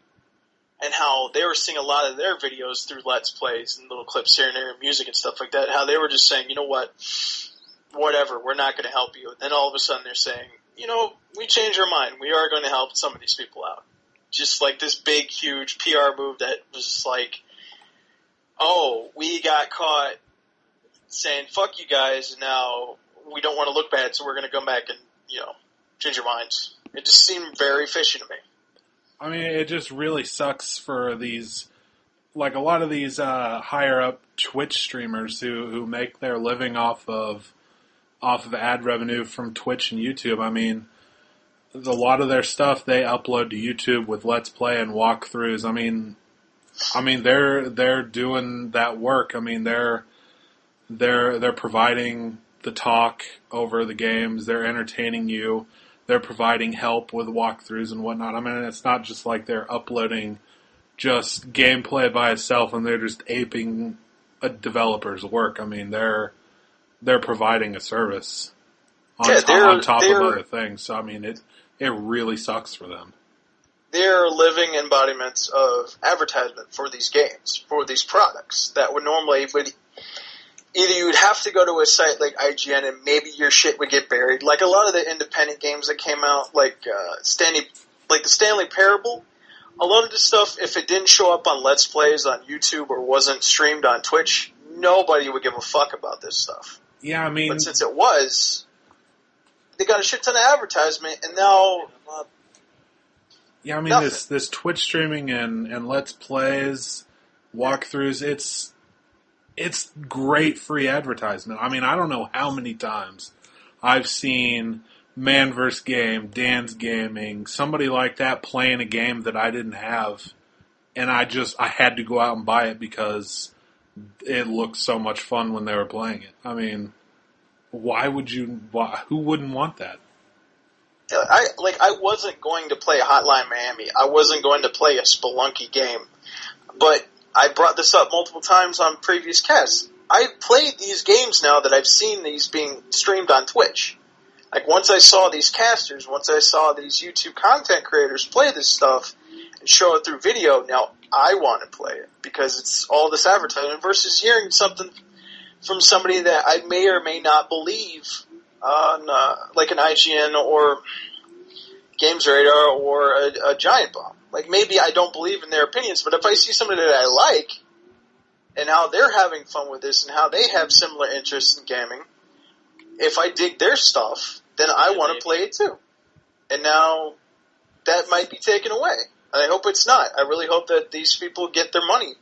and how they were seeing a lot of their videos through Let's Plays and little clips here and there, music and stuff like that, how they were just saying, you know what, whatever, we're not going to help you. And then all of a sudden they're saying, you know, we changed our mind. We are going to help some of these people out. Just like this big, huge PR move that was just like, oh, we got caught saying, fuck you guys, and now we don't want to look bad, so we're going to come back and, you know, change your minds. It just seemed very fishy to me. I mean, it just really sucks for these, like a lot of these higher-up Twitch streamers who make their living off of ad revenue from Twitch and YouTube. I mean, a lot of their stuff they upload to YouTube with Let's Play and walkthroughs. I mean, they're doing that work. I mean, they're providing the talk over the games. They're entertaining you. They're providing help with walkthroughs and whatnot. I mean, it's not just like they're uploading just gameplay by itself and they're just aping a developer's work. I mean, they're providing a service on top of other things. So, I mean, it really sucks for them. They're living embodiments of advertisement for these games, for these products that would normally either you would have to go to a site like IGN and maybe your shit would get buried. Like a lot of the independent games that came out, like the Stanley Parable, a lot of the stuff, if it didn't show up on Let's Plays on YouTube or wasn't streamed on Twitch, nobody would give a fuck about this stuff. Yeah, I mean... But since it was, they got a shit ton of advertisement, and now... yeah, I mean, this Twitch streaming and Let's Plays, walkthroughs, it's great free advertisement. I mean, I don't know how many times I've seen Man vs. Game, Dan's Gaming, somebody like that playing a game that I didn't have, and I had to go out and buy it because it looked so much fun when they were playing it. I mean, who wouldn't want that? I wasn't going to play Hotline Miami. I wasn't going to play a Spelunky game, but I brought this up multiple times on previous casts. I've played these games now that I've seen these being streamed on Twitch. Like, once I saw these casters, once I saw these YouTube content creators play this stuff and show it through video, now I want to play it because it's all this advertisement versus hearing something from somebody that I may or may not believe on, like an IGN or Games Radar or a Giant Bomb. Like, maybe I don't believe in their opinions, but if I see somebody that I like and how they're having fun with this and how they have similar interests in gaming, if I dig their stuff, then I want to play it too. And now that might be taken away. And I hope it's not. I really hope that these people get their money.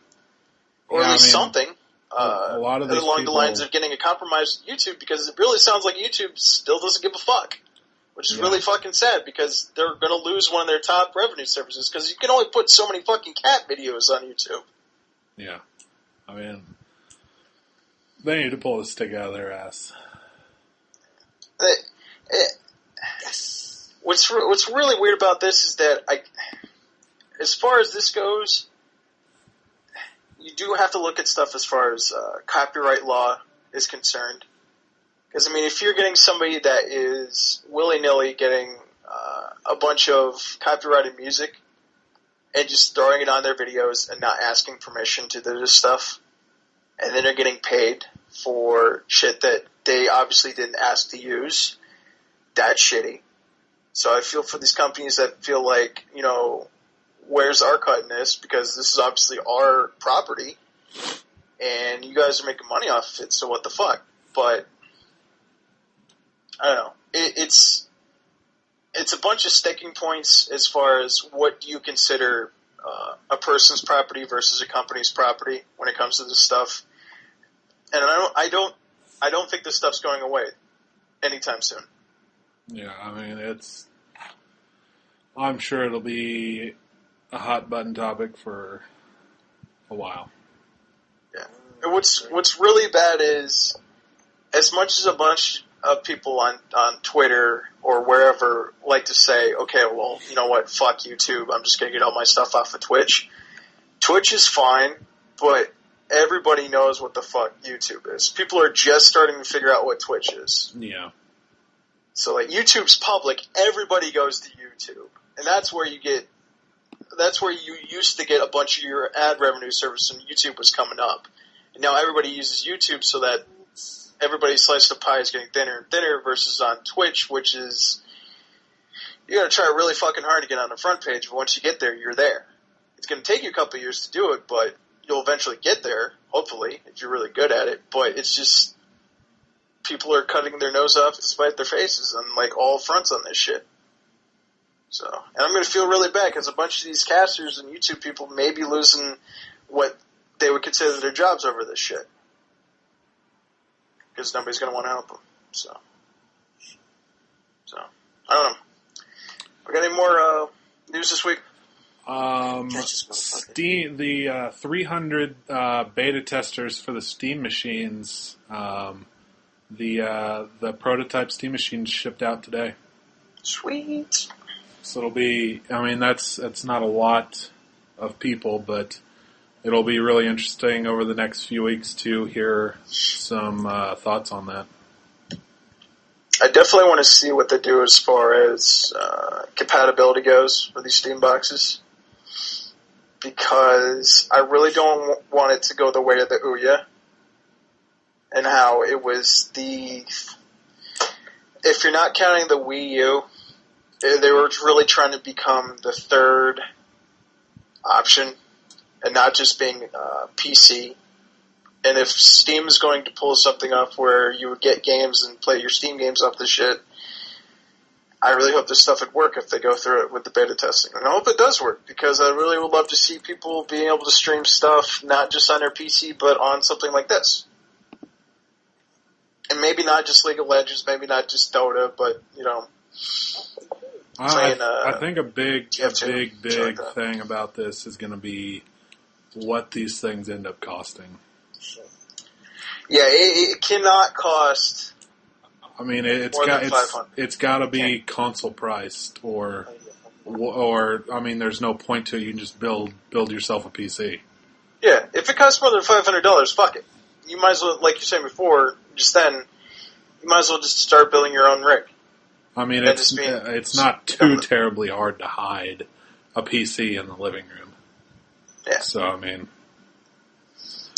Or at least something. a lot of these along people, the lines of getting a compromise with YouTube, because it really sounds like YouTube still doesn't give a fuck, which is really fucking sad, because they're going to lose one of their top revenue services, because you can only put so many fucking cat videos on YouTube. Yeah. I mean, they need to pull this stick out of their ass. Yes. What's really weird about this is that as far as this goes, you do have to look at stuff as far as copyright law is concerned. Because, I mean, if you're getting somebody that is willy-nilly getting a bunch of copyrighted music and just throwing it on their videos and not asking permission to do this stuff, and then they're getting paid for shit that they obviously didn't ask to use, that's shitty. So I feel for these companies that feel like, you know, where's our cut in this? Because this is obviously our property, and you guys are making money off of it, so what the fuck? But, I don't know. It's a bunch of sticking points as far as what do you consider a person's property versus a company's property when it comes to this stuff. And I don't think this stuff's going away anytime soon. Yeah, I mean, I'm sure it'll be a hot button topic for a while. Yeah. And what's really bad is, as much as a bunch of people on Twitter or wherever like to say, okay, well, you know what, fuck YouTube, I'm just going to get all my stuff off of Twitch. Twitch is fine, but everybody knows what the fuck YouTube is. People are just starting to figure out what Twitch is. Yeah. So, like, YouTube's public, everybody goes to YouTube. And that's where you used to get a bunch of your ad revenue service, and YouTube was coming up. And now everybody uses YouTube so that everybody's slice of pie is getting thinner and thinner, versus on Twitch, which is, you gotta try really fucking hard to get on the front page, but once you get there, you're there. It's gonna take you a couple of years to do it, but you'll eventually get there, hopefully, if you're really good at it. But it's just, people are cutting their nose off to spite their faces on, like, all fronts on this shit. So, and I'm going to feel really bad because a bunch of these casters and YouTube people may be losing what they would consider their jobs over this shit. Because nobody's going to want to help them. So, I don't know. We got any more news this week? Steam, the 300 beta testers for the Steam machines, the prototype Steam machines shipped out today. Sweet. So it'll be, I mean, that's not a lot of people, but it'll be really interesting over the next few weeks to hear some thoughts on that. I definitely want to see what they do as far as compatibility goes for these Steam boxes, because I really don't want it to go the way of the Ouya, and how it was if you're not counting the Wii U, they were really trying to become the third option and not just being PC. And if Steam is going to pull something off where you would get games and play your Steam games off the shit, I really hope this stuff would work if they go through it with the beta testing. And I hope it does work, because I really would love to see people being able to stream stuff not just on their PC, but on something like this. And maybe not just League of Legends, maybe not just Dota, but, you know, playing, I think a big like thing about this is going to be what these things end up costing. Yeah, it cannot cost. I mean, it's got to be console priced, or I mean, there's no point to it. You can just build yourself a PC. Yeah, if it costs more than $500, fuck it. You might as well, like you said before, you might as well just start building your own rig. I mean, it's not too terribly hard to hide a PC in the living room. Yeah. So, I mean,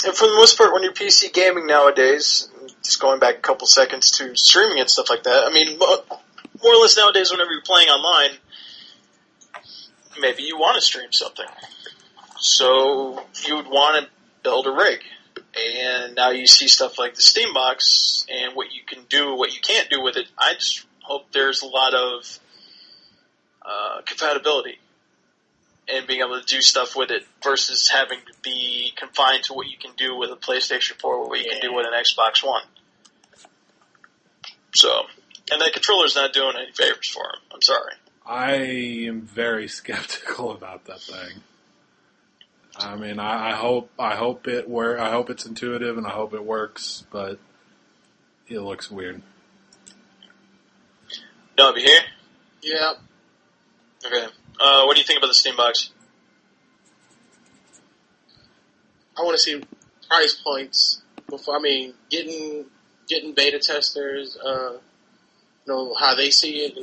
and for the most part, when you're PC gaming nowadays, just going back a couple seconds to streaming and stuff like that, I mean, more or less nowadays, whenever you're playing online, maybe you want to stream something. So you would want to build a rig. And now you see stuff like the Steam Box and what you can do, what you can't do with it. I just hope there's a lot of compatibility. and being able to do stuff with it versus having to be confined to what you can do with a PlayStation 4 or what you can do with an Xbox One. So, and that controller's not doing any favors for him. I'm sorry. I am very skeptical about that thing. I mean, I hope it's intuitive and I hope it works, but it looks weird. No, be here? Yeah. Okay. What do you think about the Steam Box? I want to see price points before. I mean, getting beta testers. How they see it.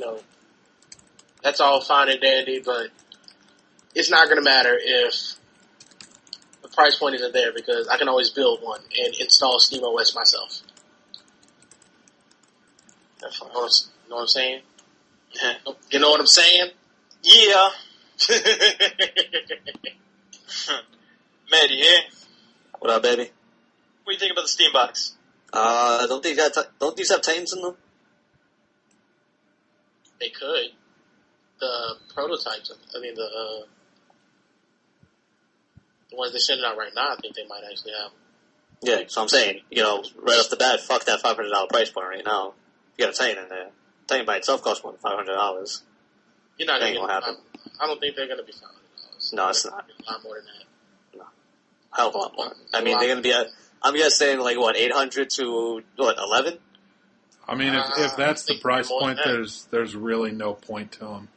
That's all fine and dandy, but it's not going to matter if the price point isn't there because I can always build one and install SteamOS myself. Definitely. Know what I'm saying? You know what I'm saying? Yeah. Maddie, here. What up, baby? What do you think about the Steam Box? Don't these have Titans in them? They could. The prototypes, the ones they're sending out right now, I think they might actually have. Yeah, so I'm saying, right off the bat, fuck that $500 price point right now. You got a Titan in there. Titan by itself costs more than $500. You're not going to happen. I don't think they're going to be $500. No, it's not. A lot more than that. No. Hell of a lot more. I mean, they're going to be I'm guessing, 800 to, 11? I mean, if that's the price point, there's really no point to them.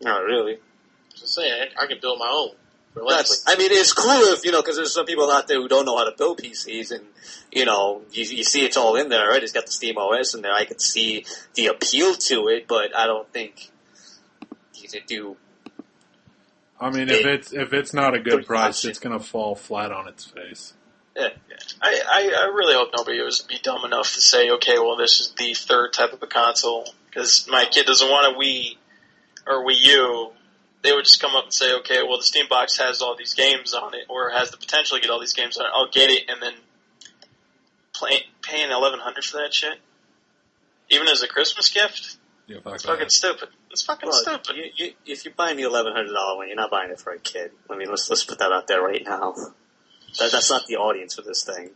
Not really. Just saying, I can build my own. I mean, it's cool if, because there's some people out there who don't know how to build PCs, and, you see it's all in there, right? It's got the SteamOS in there. I can see the appeal to it, but I don't think you could do. I mean, if it's not a good price, it's going to fall flat on its face. Yeah. I really hope nobody would be dumb enough to say, okay, well, this is the third type of a console, because my kid doesn't want a Wii or Wii U. They would just come up and say, okay, well, the Steam Box has all these games on it, or has the potential to get all these games on it. I'll get it, and then paying $1,100 for that shit, even as a Christmas gift, it's fucking stupid. It's fucking stupid. If you're buying the $1,100 one, you're not buying it for a kid. I mean, let's put that out there right now. That's not the audience for this thing.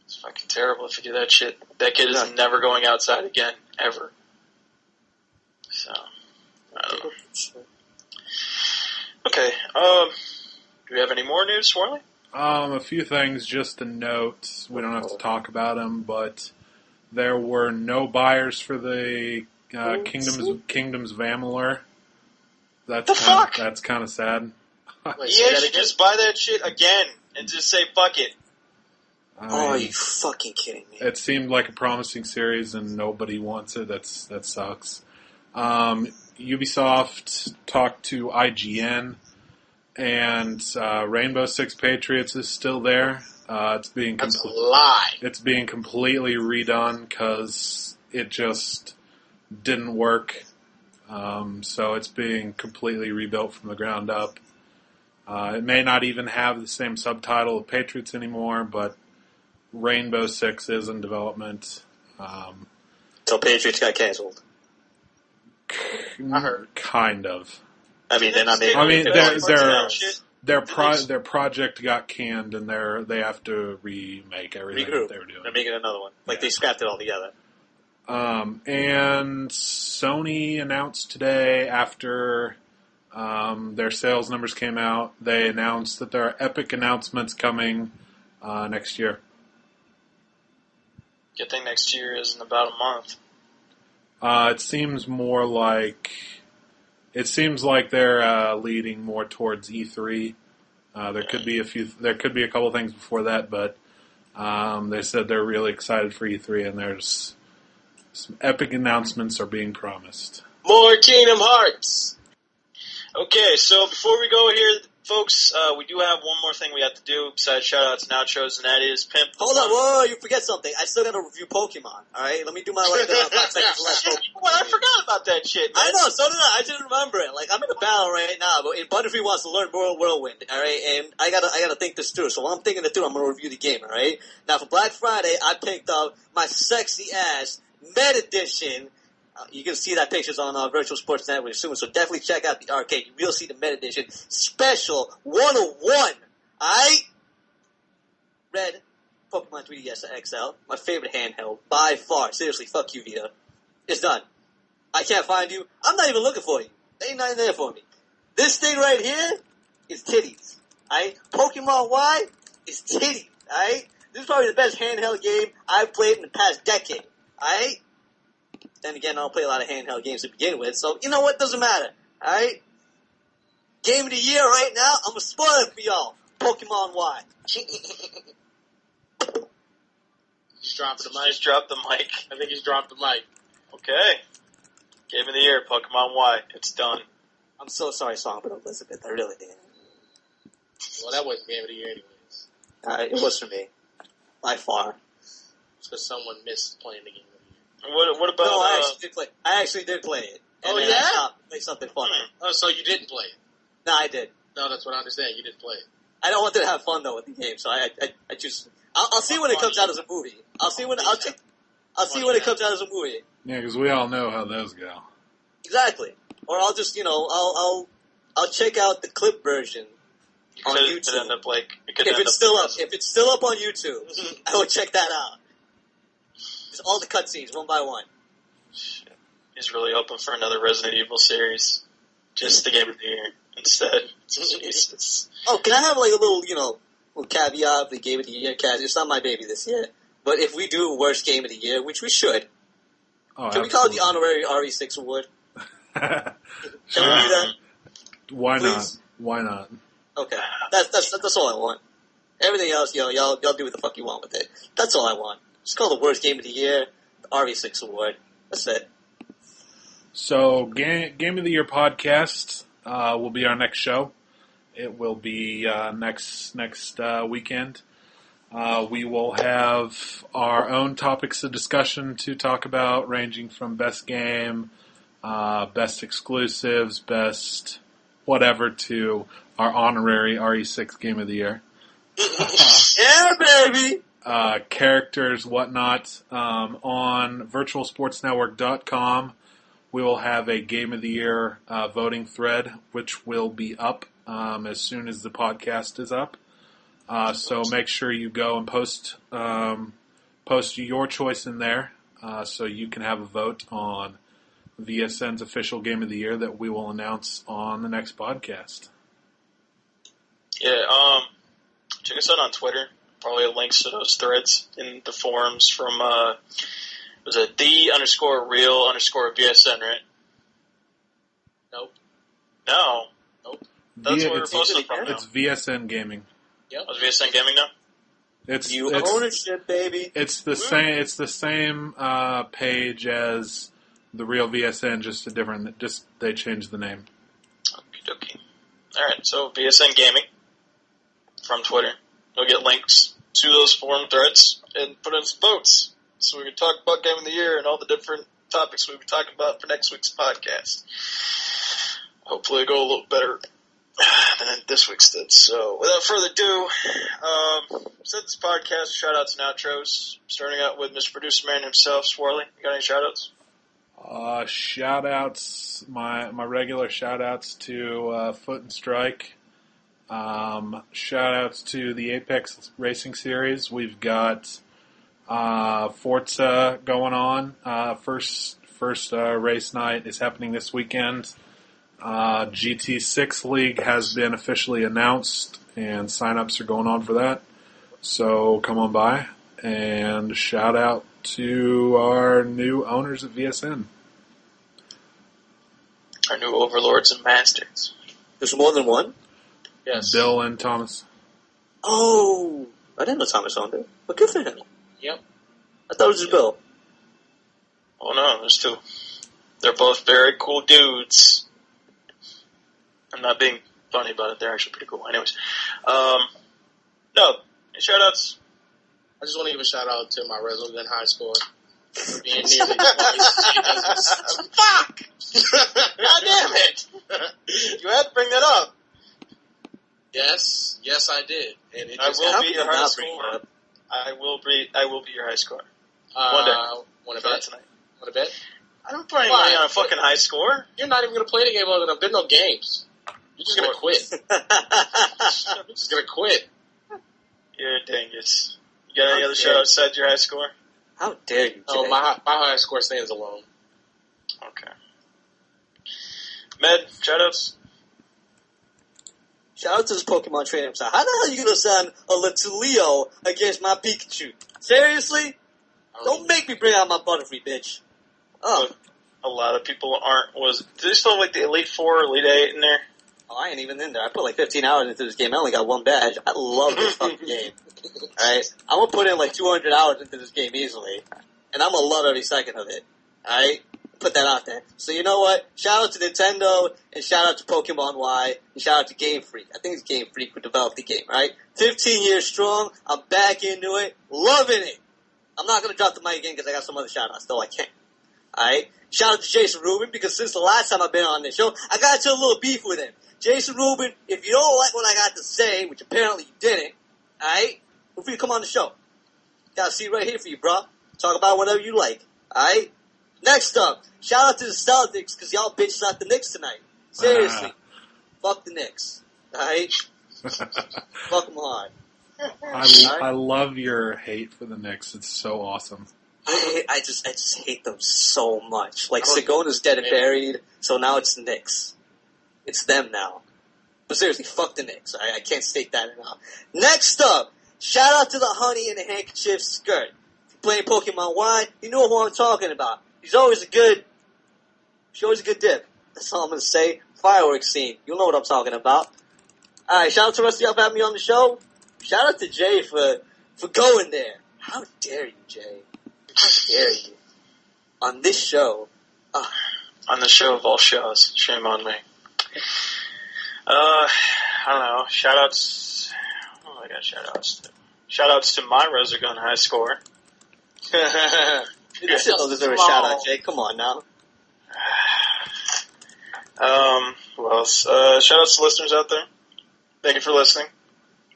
It's fucking terrible if you do that shit. That kid is never going outside again, ever. So, I don't know. Okay, do we have any more news, Swarley? A few things just to note. We don't have to talk about them, but there were no buyers for the Kingdoms of Amalur. That's kind of sad. You should just buy that shit again and just say fuck it. Are you fucking kidding me? It seemed like a promising series, and nobody wants it. That sucks. Ubisoft talked to IGN, and Rainbow Six Patriots is still there. It's being That's a lie. It's being completely redone because it just didn't work. So it's being completely rebuilt from the ground up. It may not even have the same subtitle of Patriots anymore, but Rainbow Six is in development. So Patriots got canceled. I heard. Kind of. I mean, they're not making. I mean, their project got canned, and they have to remake everything that they were doing. They're making another one. They scrapped it all together. And Sony announced today, after their sales numbers came out, they announced that there are epic announcements coming next year. Good thing next year is in about a month. It seems like they're leading more towards E3. There could be a couple things before that, but they said they're really excited for E3, and there's some epic announcements are being promised. More Kingdom Hearts. Okay, so before we go here, folks, we do have one more thing we have to do besides shout-outs and outros, and that is Pimp. Hold on, whoa, you forget something. I still got to review Pokemon, alright? Let me do my 5 seconds left. Well, I forgot about that shit, man. I know, so did I. I didn't remember it. I'm in a battle right now, but Butterfree wants to learn Whirlwind, alright? And I gotta think this through. So while I'm thinking it through, I'm gonna review the game, alright? Now, for Black Friday, I picked up my sexy-ass Med Edition, You can see that pictures on Virtual Sports Network soon, so definitely check out the arcade. You will see the Meta Edition Special 101. Alright? Red Pokemon 3DS XL, my favorite handheld by far. Seriously, fuck you, Vita. It's done. I can't find you. I'm not even looking for you. There ain't nothing there for me. This thing right here is titties. Alright? Pokemon Y is titties. Alright? This is probably the best handheld game I've played in the past decade. Alright? Then again, I don't play a lot of handheld games to begin with, so you know what? Doesn't matter. Alright? Game of the year right now, I'm gonna spoil it for y'all. Pokemon Y. He's dropped the mic. Just dropped the mic. I think he's dropped the mic. Okay. Game of the year, Pokemon Y. It's done. I'm so sorry, Songbird Elizabeth. I really did. Well, that wasn't game of the year anyways. It was for me. By far. It's because someone missed playing the game of the year. What about... No, I actually did play it. And Oh, then yeah? I stopped to play something fun. Oh, so you didn't play it? No, I did. No, that's what I understand. You didn't play it. I don't want to have fun though with the game, so I just I'll see when it comes out as a movie. I'll see when it comes out as a movie. Yeah, because we all know how those go. Exactly. Or I'll just I'll check out the clip version on YouTube. If it's still up on YouTube, I will check that out. Just all the cutscenes one by one. Shit. He's really hoping for another Resident Evil series. Just the game of the year instead. Jesus. Oh, can I have like a little little caveat of the game of the year cast? It's not my baby this year, but if we do worst game of the year, which we should, can we call it the honorary RE6 award? Can we do that? Why Please? not? Why not? Okay, that's all I want. Everything else, y'all do what the fuck you want with it. That's all I want. Just call the worst game of the year the RE6 award. That's it. So, Game of the Year podcast will be our next show. It will be next weekend. We will have our own topics of discussion to talk about, ranging from best game, best exclusives, best whatever, to our honorary RE6 Game of the Year. Yeah, baby! Characters, whatnot. On virtualsportsnetwork.com, we will have a Game of the Year voting thread, which will be up as soon as the podcast is up. So make sure you go and post your choice in there, so you can have a vote on VSN's official Game of the Year that we will announce on the next podcast. Yeah, check us out on Twitter. Probably have links to those threads in the forums from, was it _real_VSN, right? Nope. No. Nope. That's where we're posting from now. It's VSN Gaming. Yep. Oh, it's VSN Gaming now? It's ownership, baby. It's the same. It's the same page as the real VSN, just they changed the name. Okie dokie. All right, so VSN Gaming from Twitter. You'll get links to those forum threads and put in some votes so we can talk about Game of the Year and all the different topics we'll be talking about for next week's podcast. Hopefully it'll go a little better than this week's did. So without further ado, set this podcast, shout-outs and outros, starting out with Mr. Producer Man himself, Swarley. You got any shout-outs? Shout-outs, my regular shout-outs to Foot and Strike. Shout-outs to the Apex Racing Series. We've got Forza going on. First race night is happening this weekend. GT6 League has been officially announced, and sign-ups are going on for that. So come on by, and shout out to our new owners at VSN. Our new overlords and masters. There's more than one? Yes. Bill and Thomas. Oh, I didn't know Thomas owned it. But good for him. Yep. I thought it was just Bill. Oh no, there's two. They're both very cool dudes. I'm not being funny about it. They're actually pretty cool. Anyways. No. Any shout-outs? I just want to give a shout-out to my Resolute High score for being nearly twice. Fuck! God damn it! You had to bring that up. Yes, I did. And it I just will be your high score. I will be your high score. One day. Want to bet? tonight. Want to bet? I'm playing money on a fucking high score. You're not even going to play the game long enough. There's no games. You're just going to quit. You're just going to quit. You're a dingus. You got any other shout outs besides your high score? How dare you, Jay? Oh, my high score stands alone. Okay. Med, shout outs? Shout out to this Pokemon trainer. How the hell are you going to send a Latulio against my Pikachu? Seriously? Don't make me bring out my Butterfree, bitch. Oh. Look, a lot of people aren't. Do they still have like the Elite 4, Elite 8 in there? Oh, I ain't even in there. I put like 15 hours into this game. I only got one badge. I love this fucking game. Alright? I'm gonna put in like 200 hours into this game easily. And I'm gonna love every second of it. Alright? Put that out there. So you know what? Shout out to Nintendo, and shout out to Pokemon Y, and shout out to Game Freak. I think it's Game Freak who developed the game, right? 15 years strong. I'm back into it. Loving it. I'm not gonna drop the mic again because I got some other shout outs, though I can't. Alright? Shout out to Jason Rubin, because since the last time I've been on this show, I got into a little beef with him. Jason Rubin, if you don't like what I got to say, which apparently you didn't, alright? Feel free to come on the show. Got a seat right here for you, bro. Talk about whatever you like, alright? Next up, shout out to the Celtics, because y'all bitches out the Knicks tonight. Seriously. Fuck the Knicks, alright? Fuck them hard. I love your hate for the Knicks. It's so awesome. I just hate them so much. Like, Segona's dead and buried, so now it's the Knicks. It's them now. But seriously, fuck the Knicks. I can't state that enough. Next up, shout out to the Honey in the Handkerchief Skirt. If you're playing Pokemon Y, you know who I'm talking about. She's always a good dip. That's all I'm going to say. Fireworks scene. You'll know what I'm talking about. Alright, shout out to the rest of y'all for having me on the show. Shout out to Jay for going there. How dare you, Jay? How dare you? On this show. On the show of all shows. Shame on me. I don't know. Shout-outs. Oh, I got shout-outs to. Shout-outs to my Resogun high score. You still deserve a shout-out, Jay. Come on now. Who else? Shout-outs to listeners out there. Thank you for listening.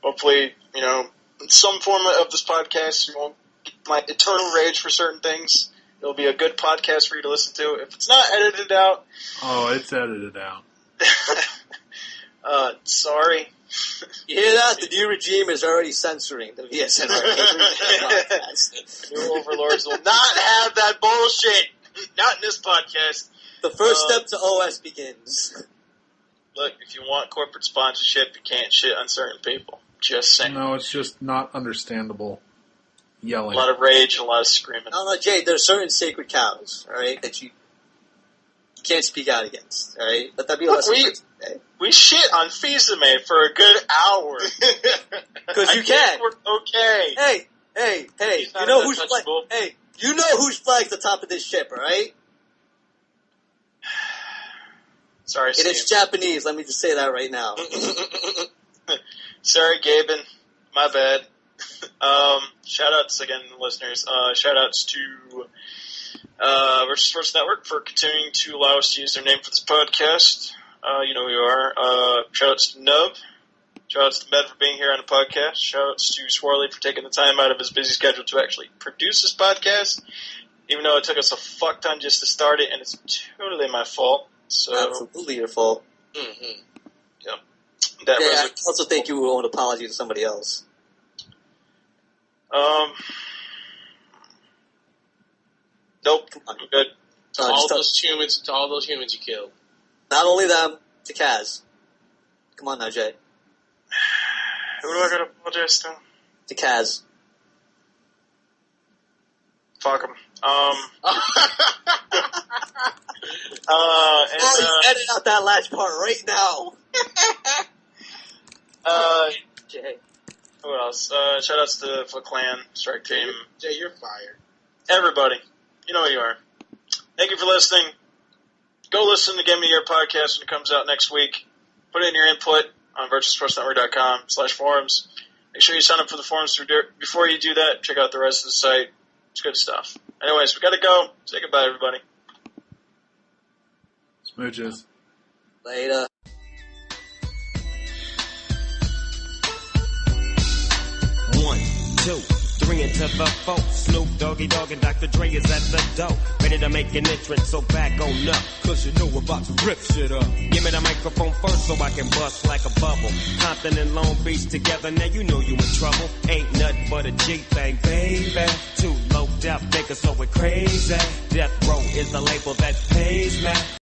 Hopefully, in some form of this podcast, you won't get my eternal rage for certain things. It'll be a good podcast for you to listen to. If it's not edited out... Oh, it's edited out. Sorry. You hear that? The new regime is already censoring the VSN Arcade podcast. New overlords will not have that bullshit. Not in this podcast. The first step to OS begins. Look, if you want corporate sponsorship, you can't shit on certain people. Just saying. No, it's just not understandable. Yelling. A lot of rage and a lot of screaming. No, Jay, there's certain sacred cows, alright, that you can't speak out against, alright? Let that be a lesson. We shit on Fizame for a good hour. Because you can. We're okay. Hey, you know whose flag? Hey, you know whose flag's the top of this ship, alright? Sorry, Steve. And it's Japanese, let me just say that right now. Sorry, Gaben. My bad. Shout-outs again, listeners. Shout-outs to Virtual Sports Network for continuing to allow us to use their name for this podcast. You know who you are. Shout-outs to KNUBB. Shout-outs to Med for being here on the podcast. Shout-outs to Swarley for taking the time out of his busy schedule to actually produce this podcast, even though it took us a fuck ton just to start it, and it's totally my fault. So absolutely your fault. Mm-hmm. Yep. I also think you owe an apology to somebody else. Nope. I'm good. To all those humans you killed. Not only them, to Kaz. Come on now, Jay. Who do I gotta apologize to? To Kaz. Fuck him. Edit out that last part right now. Jay. Who else? Shoutouts to Foot Clan, Strike Team. Jay, you're fired. Everybody. You know who you are. Thank you for listening. Go listen to Game of the Year podcast when it comes out next week. Put in your input on virtualsportsnetwork.com/forums. Make sure you sign up for the forums before you do that. Check out the rest of the site. It's good stuff. Anyways, we gotta go. Say goodbye, everybody. Smooches. Later. One, two. 3 into the 4. Snoop Doggy Dogg and Dr. Dre is at the door. Ready to make an entrance, so back on up. Cause you know we're about to rip shit up. Give me the microphone first so I can bust like a bubble. Compton and Long Beach together, now you know you in trouble. Ain't nothing but a G-thing, baby. Too low death niggas, so we're crazy. Death Row is the label that pays me.